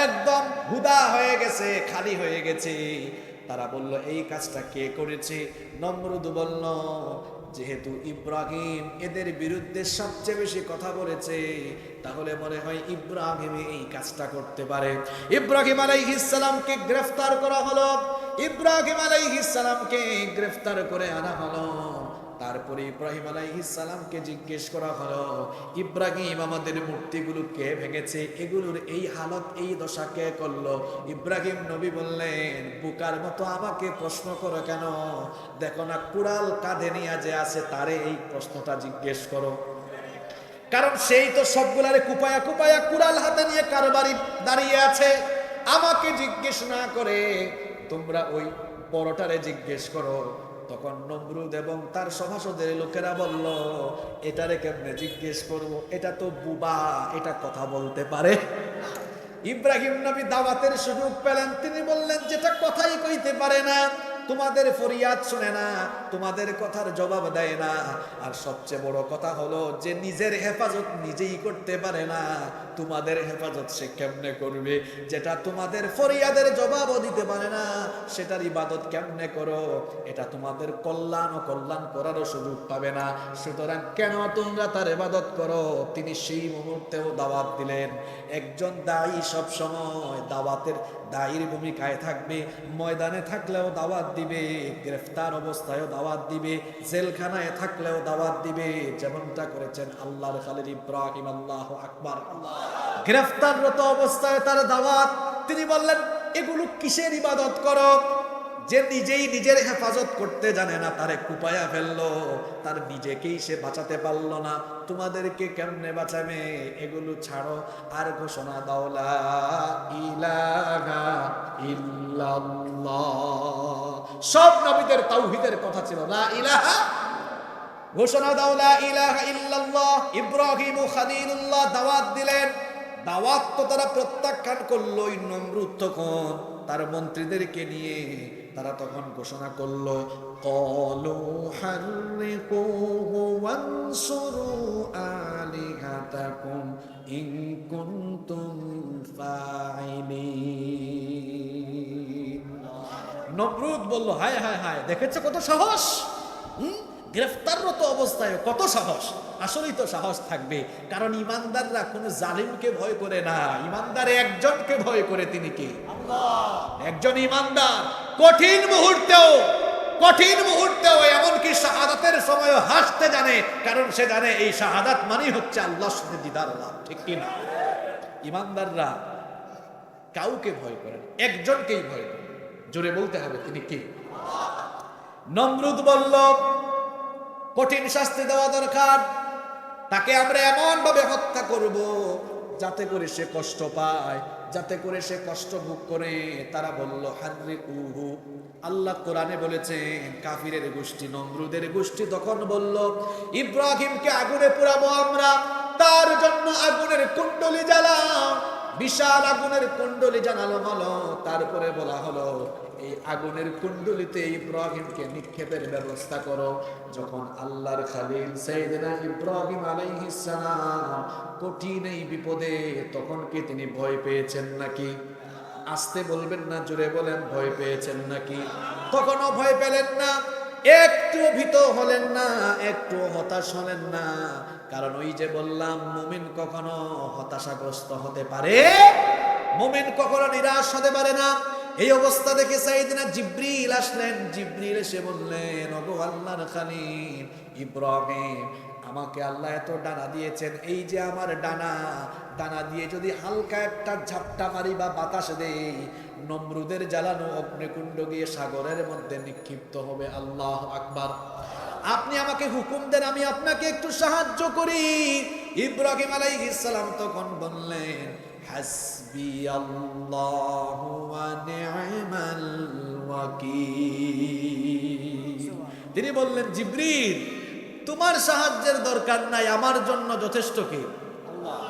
একদম হুদা হয়ে গেছে, খালি হয়ে গেছে। তারা বলল, এই কাজটা কে করেছে? নমরুদ বলল, যেহেতু ইব্রাহিম এদের বিরুদ্ধে সবচেয়ে বেশি কথা বলেছে, তাহলে মনে হয় ইব্রাহিম এই কাজটা করতে পারে। ইব্রাহিম আলাইহিস সালামকে গ্রেফতার করা হলো। ইব্রাহিম আলাইহিস সালামকে গ্রেফতার করে আনা হলো। তারপরে ইব্রাহিম আলাইহিস সালামকে জিজ্ঞেস করা হলো, ইব্রাহিম, আমাদের মূর্তিগুলো কে ভেঙেছে? এগুলোর এই হালত, এই দশা কে করলো? ইব্রাহিম নবী বললেন, বুকার মতো আমাকে প্রশ্ন করো কেন? দেখো না, কুড়াল কাঁধে নিয়ে যে আছে, তারে এই প্রশ্নটা জিজ্ঞেস করো। কারণ সেই তো সবগুলারে কুপায়া কুড়াল হাতে নিয়ে কারবারি দাঁড়িয়ে আছে। আমাকে জিজ্ঞেস না করে তোমরা ওই বড়টারে জিজ্ঞেস করো। তখন নমরুদ এবং তার সভাসদের লোকেরা বলল, এটারে কেমনে জিজ্ঞেস করব? এটা তো বুবা, এটা কথা বলতে পারে? ইব্রাহিম নবী দাওয়াতের সুযোগ পেলেন, তিনি বললেন, যেটা কথাই কইতে পারে না, তোমাদের ফরিয়াদ শুনে না, তোমাদের কথার জবাব দেয় না, আর সবচেয়ে বড় কথা হলো যে নিজের হেফাজত নিজেই করতে পারে না, তোমাদের হেফাজত সে কেমনে করবে? যেটা তোমাদের ফরিয়াদের জবাবও দিতে পারে না, সেটার ইবাদত কেমনে করো? এটা তোমাদের কল্যাণ ও কল্যাণ করারও সুযোগ পাবে না। সুতরাং কেন তোমরা তার ইবাদত করো? তিনি সেই মুহূর্তেও দাওয়াত দিলেন। একজন দায়ী সব সময় দাওয়াতের দায়ীর ভূমিকায় থাকবে। ময়দানে থাকলেও দাওয়াত দিবে, গ্রেফতার অবস্থায়ও দাওয়াত দিবে, জেলখানায় থাকলেও দাওয়াত দিবে, যেমনটা করেছেন আল্লাহর খালিল ইব্রাহিম। আল্লাহু আকবার। গ্রেফতাররত অবস্থায় তার দাওয়াত। তিনি বললেন, এগুলো কিসের ইবাদত করো? যে নিজেই নিজের হেফাজত করতে জানে না, তারে কুপায়া ফেললো, তার নিজেকেই সে বাঁচাতে পারলো না, তোমাদেরকে কেমনে বাঁচাবে? এগুলো ছাড়ো, আর ঘোষণা দাও, লা ইলাহা ইল্লাল্লাহ। সব নবীদের তাওহীদের কথা ছিল লা ইলাহা। ঘোষণা দাও, লা ইলাহা ইল্লাল্লাহ। ইব্রাহিম খলিলুল্লাহ দাওয়াত দিলেন। দাওয়াত তো তারা প্রত্যাখ্যান করলো। নমরুদ তখন তার মন্ত্রীদেরকে নিয়ে তারা তখন ঘোষণা করলো, ক্বালু হাররিকুহু ওয়ানসুরু আলিহাতাকুম ইন কুনতুম ফাইলিন। নমরুদ বলল, হায় হায় হায়, দেখেছো কত সাহস! গ্রেফতাররত অবস্থায় কত সাহস! আসলেই তো সাহস থাকবে, কারণ ইমানদাররা কোনো জালিমকে ভয় করে না, ইমানদার একজনকে ভয় করে, তিনি কে? একজন ইমানদার কঠিন মুহূর্তেও এমনকি শাহাদাতের সময় হাসতে জানে, কারণ সে জানে এই শাহাদাত মানেই হচ্ছে আল্লাহর সাথে দিদার লাভ। ঠিক কি না? ইমানদাররা কাউকে ভয় করেন, একজনকেই ভয় করেন। জোরে বলতে হবে, তিনি কে? নমরুদ বলল কঠিন শাস্তি দেওয়া দরকার, তাকে আমরা এমন ভাবে হত্যা করব যাতে করে সে কষ্ট পায়, যাতে করে সে কষ্ট ভোগ করে। তারা বলল হাররিকুহু। আল্লাহ কোরআনে বলেছেন কাফিরের গোষ্ঠী, নমরুদের গোষ্ঠী তখন বলল ইব্রাহিমকে আগুনে পোড়াবো আমরা, তার জন্য আগুনের কুণ্ডলি জ্বালাও। বিশাল আগুনের কুণ্ডলি জানালো হলো, তারপরে বলা হলো এই আগুনের কুণ্ডলিতে ইব্রাহিমকে নিক্ষেপের ব্যবস্থা করো। যখন আল্লাহর খলিল সাইয়েদনা ইব্রাহিম আলাইহিস সালাম কঠিন এই বিপদে, তখন কি তিনি ভয় পেয়েছেন নাকি? আসতে বলবেন না, জোরে বলেন, ভয় পেয়েছেন নাকি? তখনও ভয় পেলেন না, একটু ভীত হলেন না, একটু হতাশ হলেন না। কারণ ওই যে বললাম, মুমিন কখনো হতাশাগ্রস্ত হতে পারে, মুমিন কখনো নিরাশ হতে পারে না। এই অবস্থা দেখে সাইয়েদনা জিবরিল আসলেন। জিবরিল এসে বললেন, ওগো আল্লাহর খলিল ইব্রাহিম, আমাকে আল্লাহ এত ডানা দিয়েছেন, এই যে আমার ডানা দিয়ে যদি হালকা একটা ঝাপটা মারি বা বাতাস দেই, নমরুদের জ্বালানো অগ্নিকুণ্ড গিয়ে সাগরের মধ্যে নিক্ষিপ্ত হবে। আল্লাহু আকবার। আপনি আমাকে হুকুম দেন, আমি আপনাকে একটু সাহায্য করি। ইব্রাহিম আলাইহিস সালাম তখন বললেন হাসবি আল্লাহু ওয়া নি'মাল ওয়াকিল। তিনি বললেন জিবরিল, তোমার সাহায্যের দরকার নাই, আমার জন্য যথেষ্ট কে? আল্লাহ।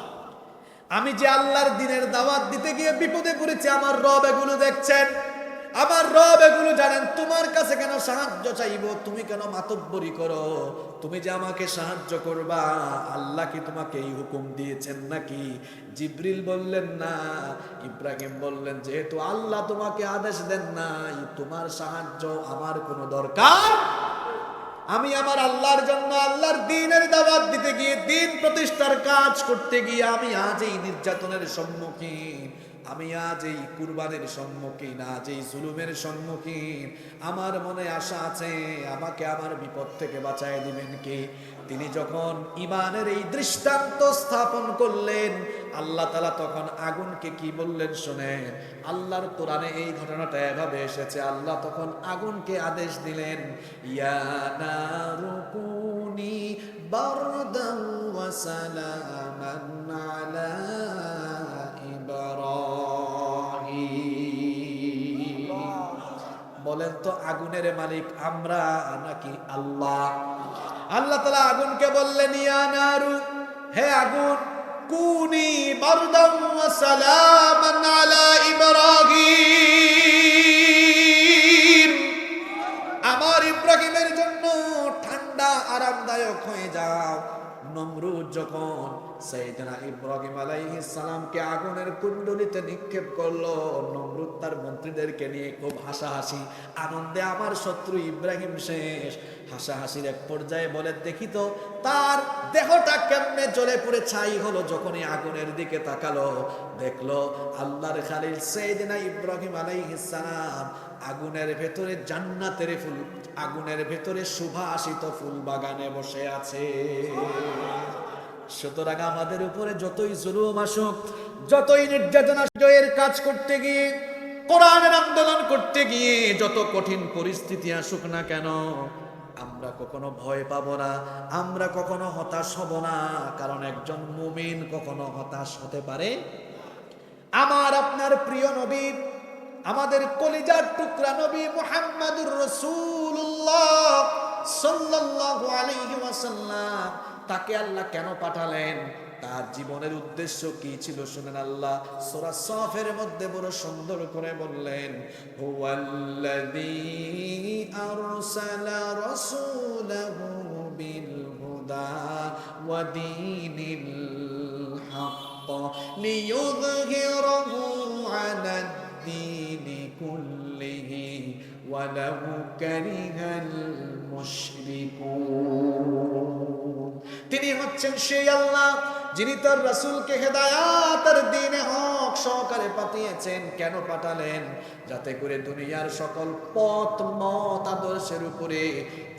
আমি যে আল্লাহর দ্বীনের দাওয়াত দিতে গিয়ে বিপদে পড়েছি, আমার রব এগুলো দেখছেন, আমার রব এগুলো জানেন। তোমার কাছে কেন সাহায্য চাইবো? তুমি কেন মাতব্বরি করো? তুমি যে আমাকে সাহায্য করবা, আল্লাহ কি তোমাকে এই হুকুম দিয়েছেন নাকি? জিবরিল বললেন না। ইব্রাহিম বললেন, যেহেতু আল্লাহ তোমাকে আদেশ দেন নাই, তোমার সাহায্য আমার কোনো দরকার। আমি আমার আল্লাহর জন্য, আল্লাহর দ্বীনের দাওয়াত দিতে গিয়ে, দ্বীন প্রতিষ্ঠার কাজ করতে গিয়ে আমি আজ এই নির্যাতনের সম্মুখীন, আমি আজ এই কুরবানের সম্মুখীন, আজ এই জুলুমের সম্মুখীন। আমার মনে আশা আছে আমাকে আমার বিপদ থেকে বাঁচায় দিবেন কে? তিনি যখন ঈমানের এই দৃষ্টান্ত স্থাপন করলেন, আল্লাহ তাআলা তখন আগুনকে কি বললেন শুনেন। আল্লাহর কোরআনে এই ঘটনাটা এভাবে এসেছে। আল্লাহ তখন আগুনকে আদেশ দিলেন, ইয়া নারু কুনি বারদান ওয়া সালামান আলা ইব্রাহিম। বলেন তো আগুনের মালিক আমরা নাকি আল্লাহ? আল্লাহ তাআলা আগুনকে বললেন, ইয়া নারু, হে আগুন, কুনি বারদান ওয়া সালামান আলা ইব্রাহিম, আমার ইব্রাহিমের জন্য ঠান্ডা আরামদায়ক হয়ে যাও। নমরুদ যখন সাইয়েদনা ইব্রাহিম আলাইহিস সালামকে আগুনের কুণ্ডলিতে নিক্ষেপ করলো, নমরুদ তার মন্ত্রীদেরকে নিয়ে খুব হাসাহাসি আনন্দে, আমার শত্রু ইব্রাহিম শেষ। হাসাহাসির এক পর্যায়ে বলে, দেখি তো তার দেহটা কেমনে জ্বলে পুড়ে ছাই হলো। যখনই আগুনের দিকে তাকালো, দেখলো আল্লাহর খলিল সাইয়েদনা ইব্রাহিম আলাইহিস সালাম আগুনের ভেতরে জান্নাতের ফুল, আগুনের ভেতরে সুভাষিত ফুল বাগানে বসে আছে। সুতরাং আমাদের উপরে যতই জুলুম আসুক, যতই নির্যাতন আসুক, জয়ের কাজ করতে গিয়ে, কোরআনের আন্দোলন করতে গিয়ে যত কঠিন পরিস্থিতি আসুক না কেন, আমরা কখনো ভয় পাবো না, আমরা কখনো হতাশ হব না। কারণ একজন মুমিন কখনো হতাশ হতে পারে। আমার আপনার প্রিয় নবী, আমাদের কলিজার টুকরা নবী মুহাম্মাদুর রাসূলুল্লাহ সাল্লাল্লাহু আলাইহি ওয়াসাল্লাম, তাকে আল্লাহ কেন পাঠালেন? তার জীবনের উদ্দেশ্য কি ছিল শুনেন। আল্লাহ সূরা সাফের মধ্যে বড় সুন্দর করে বললেন, হুয়াল্লাযী আরসালা রাসূলাহু বিল হুদা ওয়া দীনিল হক লিইয়ুযহিরাহু আলাদ দীনি কুল্লিহি ওয়ালাউ কারিহাল মুশরিকুন। তিনি হচ্ছেন সেই আল্লাহ যিনি তার রাসূলকে হেদায়াতের দ্বীনে হক সহকারে পাঠিয়েছেন। কেন পাঠালেন? যাতে করে দুনিয়ার সকল পথ মত আদর্শের উপরে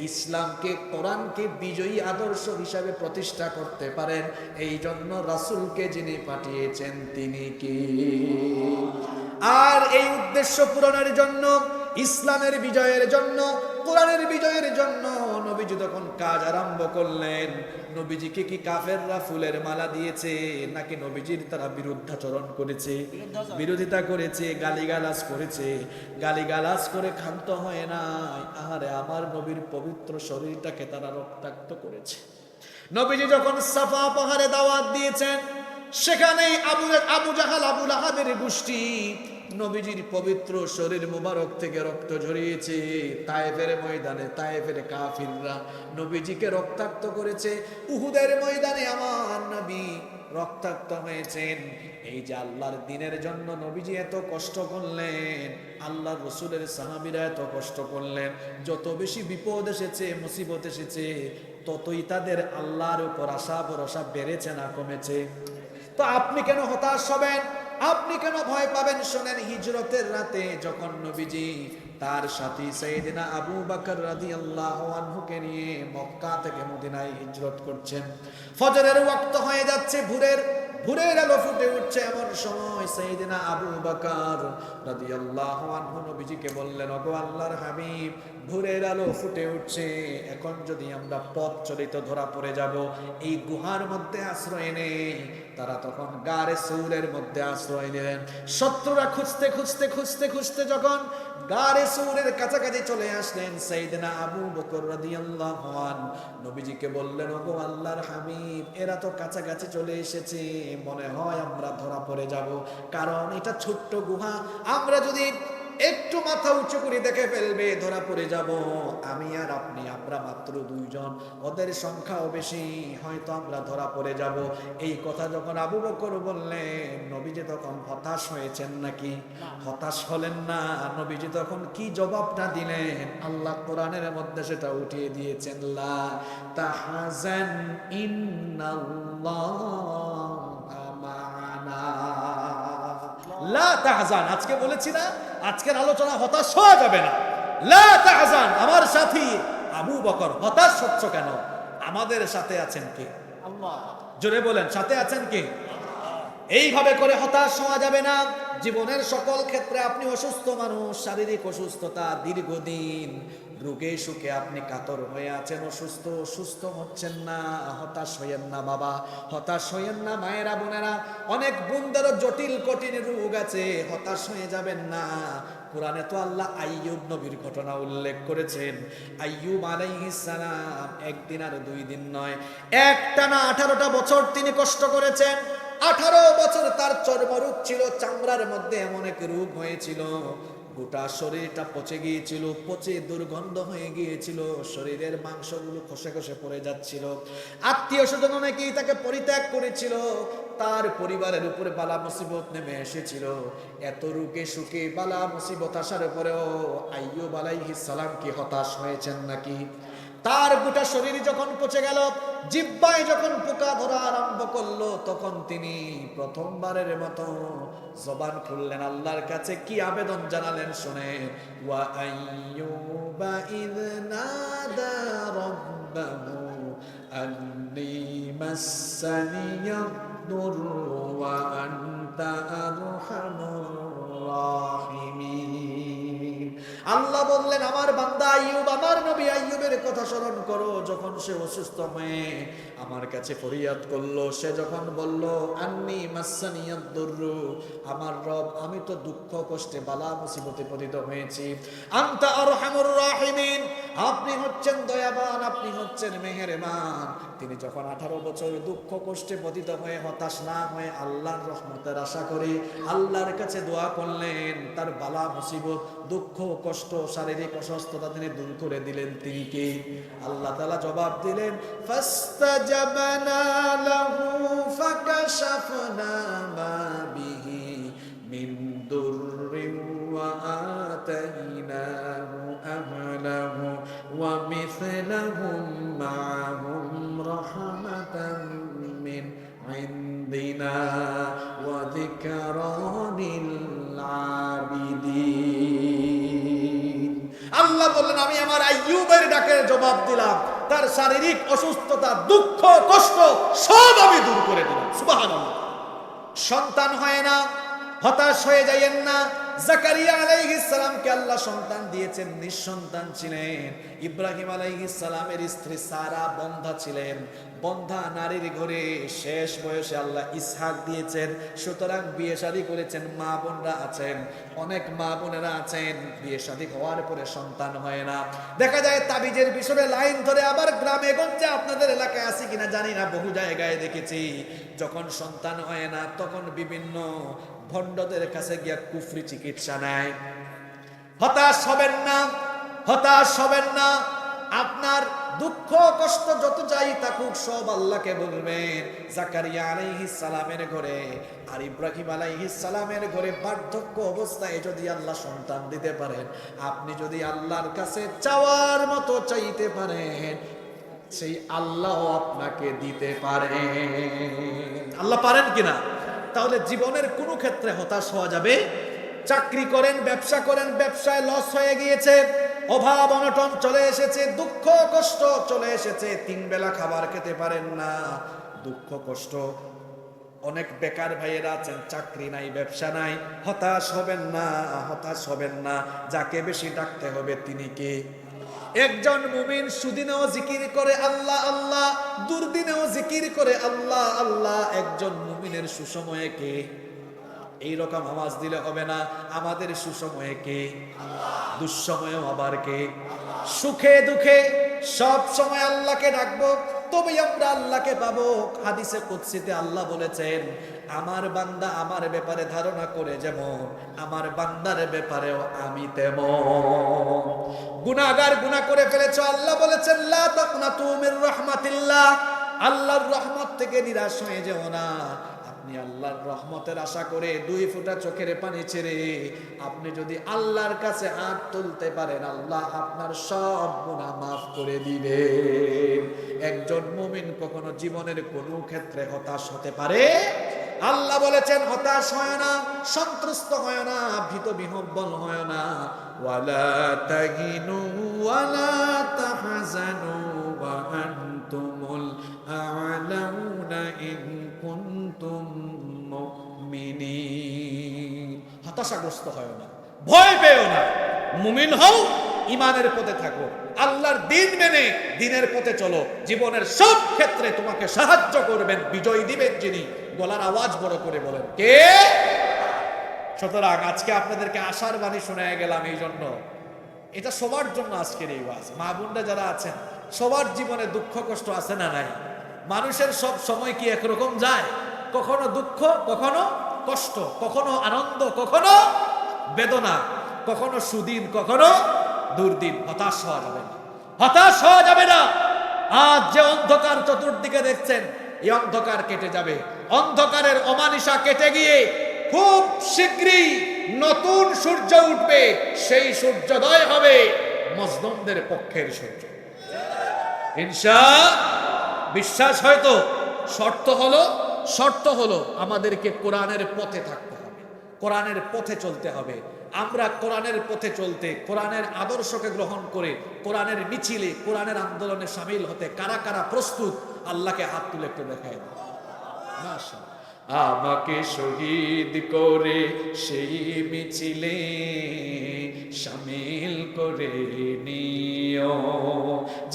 ইসলামকে, কোরআনকে বিজয়ী আদর্শ হিসাবে প্রতিষ্ঠা করতে পারেন। এই জন্য রাসূলকে যিনি পাঠিয়েছেন তিনি কি? আর এই উদ্দেশ্য পূরণের জন্য, ইসলামের বিজয়ের জন্য, কোরআনের বিজয়ের জন্য নবীজি যখন কাজ আরম্ভ করলেন, নবীজিকে কি কাফেররা ফুলের মালা দিয়েছে, নাকি নবীজির তারা বিরুদ্ধাচরণ করেছে, বিরোধিতা করেছে, গালিগালাজ করেছে? গালিগালাজ করে ক্ষান্ত হয় নাই। আহারে, আমার নবীর পবিত্র শরীরটাকে তারা রক্তাক্ত করেছে। নবীজি যখন সাফা পাহাড়ে দাওয়াত দিয়েছেন, সেখানেই আবু জাহাল, আবু লাহাবের গোষ্ঠী নবীজির পবিত্র শরীর মুবারক থেকে রক্ত ঝরিয়েছে। তায়েফের ময়দানে তায়েফের কাফিররা নবীজিকে রক্তাক্ত করেছে। উহুদের ময়দানে আমার নবী রক্তাক্ত হয়েছেন। এই যে আল্লাহর দ্বীনের জন্য নবীজি এত কষ্ট করলেন, আল্লাহর রাসূলের সাহাবীরা এত কষ্ট করলেন, যত বেশি বিপদ এসেছে, মুসিবত এসেছে, ততই তাদের আল্লাহর উপর আশা ভরসা বেড়েছে না কমেছে? তো আপনি কেন হতাশ হবেন? আপনি কেন ভয় পাবেন? শোনেন, হিজরতের রাতে যখন নবীজি তার সাথী সাইয়েদনা আবু বকর রাদিয়াল্লাহু আনহুকে নিয়ে মক্কা থেকে মদিনায় হিজরত করছেন, ফজরের ওয়াক্ত হয়ে যাচ্ছে, ভোরের আলো ফুটে উঠছে। এমন সময় সাইয়েদনা আবু বকর রাদিয়াল্লাহু আনহু নবীজিকে বললেন, ওগো আল্লাহর হাবিব, ভোরের আলো ফুটে উঠছে, এখন যদি আমরা পথ চলিত ধরা পড়ে যাব, এই গুহার মধ্যে আশ্রয় নেই। তারা তখন গারে সূরের মধ্যে আশ্রয় নিলেন। শত্রুরা খুঁজতে খুঁজতে খুঁজতে খুঁজতে যখন গারে সূরের কাছাকাছি চলে আসলেন, সাইয়েদনা আবু বকর রাদিয়াল্লাহু আনহু নবীজিকে বললেন, ওগো আল্লাহর হাবিব, এরা তো কাছাকাছি চলে এসেছে, মনে হয় আমরা ধরা পড়ে যাব। কারণ এটা ছোট্ট গুহা, আমরা যদি একটু মাথা উঁচু করে দেখে ফেলবে, ধরা পড়ে যাব। আমি আর আপনি, আমরা মাত্র দুইজন, ওদের সংখ্যাও বেশি, হয়তো আমরা ধরা পড়ে যাব। এই কথা যখন আবু বকর বললেন, নবীজি তখন হতাশ হয়েছেন নাকি? হতাশ হলেন না। নবীজি তখন কি জবাবটা দিলেন? আল্লাহ কোরআনের মধ্যে সেটা উঠিয়ে দিয়েছেন, লা তাহজান ইন্নাল্লাহা মা'ানা। লা তাহজান, আজকে বলেছি না, আজকের আলোচনা হতাশ হওয়া যাবে না। লা তাহজান, আমার সাথী আবু বকর, হতাশ হচ্ছ কেন? আমাদের সাথে আছেন কে? আল্লাহ। জোরে বলেন, সাথে আছেন কে? এইভাবে করে হতাশ হওয়া যাবে না। জীবনের সকল ক্ষেত্রে আপনি অসুস্থ মানুষ, শারীরিক অসুস্থতা, দীর্ঘদিন রোগে সুখে আপনি কাতর হয়ে আছেন, অসুস্থ, সুস্থ হচ্ছেন না, হতাশ হইয়েন না বাবা, হতাশ হইয়েন না মায়েরা, বোনেরা। অনেক বোনদেরও জটিল কঠিন রোগ আছে, হতাশ হয়ে যাবেন না। কোরআনে তো আল্লাহ আইয়ুব নবীর ঘটনা উল্লেখ করেছেন। আইয়ুব আলাইহিস সালাম একদিন আর দুই দিন নয়, একটানা 18টা বছর তিনি কষ্ট করেছেন। 18 বছর তার চর্মরোগ ছিল, চামড়ার মধ্যে এমন এক রোগ হয়েছিল, গোটা শরীরটা পচে গিয়েছিল, পচে দুর্গন্ধ হয়ে গিয়েছিল, শরীরের মাংসগুলো খসে খসে পড়ে যাচ্ছিল। আত্মীয় স্বজন অনেকেই তাকে পরিত্যাগ করেছিল, তার পরিবারের উপরে বালা মুসিবত নেমে এসেছিল। এত রোগে সুখে বালা মুসিবত আসার পরেও আইয়ুব আলাইহিস সালাম কি হতাশ হয়েছেন নাকি? তার গোটা শরীর যখন পচে গেল, জিহ্বায় যখন পোকা ধরা আরম্ভ করলো, তখন তিনি প্রথমবারের মতো জবান খুললেন, আল্লাহর কাছে কি আবেদন জানালেন শুনে। ওয়া আইয়ুবা ইয নাদা রাব্বাহু আন্নী মাসসানিয়াদ দুররু ওয়া আনতা আরহামুর রাহিমিন। আল্লাহ বললেন, আমার বান্দা আইয়ুব, আমার নবী আইয়ুবের কথা স্মরণ করো। যখন সে অসুস্থ হয়ে আমার কাছে ফরিয়াদ করলো, সে যখন বলল, আন্নী মাসসানিয়াদ দুররু, আমার রব, আমি তো দুঃখ কষ্টে বালা মুসিবতে পতিত হয়েছি, আনতা আরহামুর রাহিমিন, আপনি হচ্ছেন দয়াবান, আপনি হচ্ছেন মেহেরবান। তিনি যখন 18 বছর দুঃখ কষ্টে পতিত হয়ে হতাশ না হয়ে আল্লাহর রহমতের আশা করে আল্লাহর কাছে দোয়া করলেন, তার বালা মুসিবত, দুঃখ কষ্ট, শারীরিক অসুস্থতা তিনি দূর করে দিলেন। তিনি কে? আল্লাহ তাআলা জবাব দিলেন, ফাস্তাজাবনা লাহু ফাকাশাফনা মা বিহি মিন দুররিন ওয়া আতাইনাহু আহলাহু ওয়া মিথলা রাহমাতাম মিন ইনদিনা ওয়া যিকরা লিল আবিদিন। আল্লাহ বললেন আমি আমার আইয়ুবের ডাকের জবাব দিলাম, তার শারীরিক অসুস্থতা, দুঃখ, কষ্ট সব আমি দূর করে দিলাম। সুবহানাল্লাহ। সন্তান হয় না, হতাশ হয়ে যাইয়েন না। জাকারিয়া আলাইহিস সালামকে আল্লাহ সন্তান দিয়েছেন, নিঃসন্তান ছিলেন। ইব্রাহিম আলাইহিস সালামের স্ত্রী সারা বন্ধা ছিলেন, বন্ধা নারীর ঘরে শেষ বয়সে আল্লাহ ইসহাক দিয়েছেন। সুতরাং বিয়ে শাদী করেছেন, মা বোনরা আছেন, অনেক মা বোনেরা আছেন বিয়ে শাদী হওয়ার পরে সন্তান হয় না। দেখা যায় তাবিজের পিছনে লাইন ধরে, আবার গ্রামে গঞ্জে আপনাদের এলাকায় আছে কিনা জানি না, বহু জায়গায় দেখেছি যখন সন্তান হয় না তখন বিভিন্ন ভণ্ডদের কাছে গিয়া কুফরি চিকিৎসা নেয়। হতাশ হবেন না, হতাশ হবেন না। আপনার দুঃখ কষ্ট যত যাই থাকুক সব আল্লাহকে বলবেন। জাকারিয়া আলাইহিস সালামের ঘরে আর ইব্রাহিম আলাইহিস সালামের ঘরে বার্ধক্য অবস্থায় যদি আল্লাহ সন্তান দিতে পারেন, আপনি যদি আল্লাহর কাছে চাওয়ার মতো চাইতে পারেন, সেই আল্লাহ আপনাকে দিতে পারেন। আল্লাহ পারেন কিনা? তাহলে জীবনের কোনো ক্ষেত্রে হতাশ হওয়া যাবে। চাকরি করেন, ব্যবসা করেন, ব্যবসায় লস হয়ে গিয়েছে, অভাব অনটন চলে এসেছে, দুঃখ কষ্ট চলে এসেছে, 3 বেলা খাবার খেতে পারেন না, দুঃখ কষ্ট। অনেক বেকার ভাইয়েরা আছেন, চাকরি নাই, ব্যবসা নাই। হতাশ হবেন না, হতাশ হবেন না। যাকে বেশি ডাকতে হবে তিনি কে? একজন মুমিন সুদিনেও জিকির করে আল্লাহ আল্লাহ, দুর্দিনেও জিকির করে আল্লাহ আল্লাহ। একজন মুমিনের সুসময়ে কে? এইরকম আওয়াজ দিলে হবে না। আমাদের সুসময়ে কে? দুঃসময়েও আবার কে? সুখে দুঃখে সব সময় আল্লাহকে ডাকবো, তবে আমরা আল্লাহকে পাবো। হাদিসে কুদসিতে আল্লাহ বলেছেন, আমার বান্দা আমার ব্যাপারে ধারণা করে যেমন, আমার বান্দার ব্যাপারেও আমি তেমন। গুনাহগার গুনাহ করে ফেলেছো, আল্লাহ বলেছেন লা তাকনাতু মির রাহমাতিল্লাহ, আল্লাহর রহমত থেকে নিরাশ হয়ে যেও না। আপনি আল্লাহর রহমতের আশা করে 2 ফোঁটা চোখের পানি ছেড়ে আপনি যদি আল্লাহর কাছে হাত তুলতে পারেন, আল্লাহ আপনার সব গুনাহ মাফ করে দিবে। একজন মুমিন কখনো জীবনের কোনো ক্ষেত্রে হতাশ হতে পারে? আল্লাহ বলেছেন হতাশ হয় না, সন্ত্রস্ত হয় না, ভীত বিহ্বল হয় না। ওয়ালা তাহিনু ওয়ালা তাহজানু ওয়া আনতুমুল আ'লাউনা ইন কুনতুম মুমিনিন। হতাশাগ্রস্ত হয় না, ভয় পেও না, মুমিন হও, ইমানের পথে থাকো, আল্লাহর দিন মেনে দিনের পথে চলো। জীবনের সব ক্ষেত্রে তোমাকে সাহায্য করবেন, বিজয় দিবেন যিনি। গলার আওয়াজ বড় করে বলেন কে? সুতরাং আজকে আপনাদেরকে আশার বাণী শোনায় গেলাম, এই জন্য এটা সবার জন্য আজকের এই ওয়াজ। মা বোনরা যারা আছেন, সবার জীবনে দুঃখ কষ্ট আছে না নাই? মানুষের সব সময় কি একরকম যায়? কখনো দুঃখ, কখনো কষ্ট, কখনো আনন্দ, কখনো বেদনা, কখনো সুদিন, কখনো দুর্দিন। হতাশ হওয়া যাবে না, হতাশ হওয়া যাবে না। আজ যে অন্ধকার চতুর্দিকে দেখছেন, এই অন্ধকার কেটে যাবে। অন্ধকারের অমানিসা কেটে গিয়ে খুব শীঘ্রই নতুন সূর্য উঠবে। সেই সূর্যোদয় হবে মজলুমদের পক্ষের সূর্য, ইনশাআল্লাহ। বিশ্বাস হয়তো শর্ত হলো আমাদেরকে কোরআনের পথে থাকতে হবে, কোরআনের পথে চলতে হবে। আমরা কোরআনের পথে চলতে, কোরআনের আদর্শকে গ্রহণ করে, কোরআনের মিছিলে, কোরআনের আন্দোলনে সামিল হতে কারা কারা প্রস্তুত? আল্লাহকে হাত তুলে একটু দেখায় দাও। মাশাআল্লাহ। আমাকে শহীদ করে সেই মিছিলে শামিল করে নিও,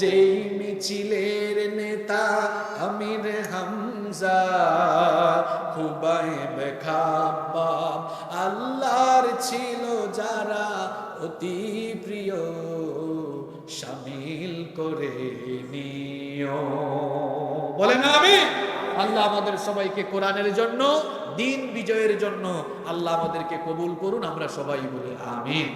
যেই মিছিলের নেতা আমির হামজা, খুবাইব খাব্বাব আল্লাহর ছিল যারা অতি প্রিয়, শামিল করে নিও। বলেন আমিন। আল্লাহ আমাদের সবাইকে কোরআনের জন্য, দিন বিজয়ের জন্য আল্লাহ আমাদেরকে কবুল করুন। আমরা সবাই বলি আমিন।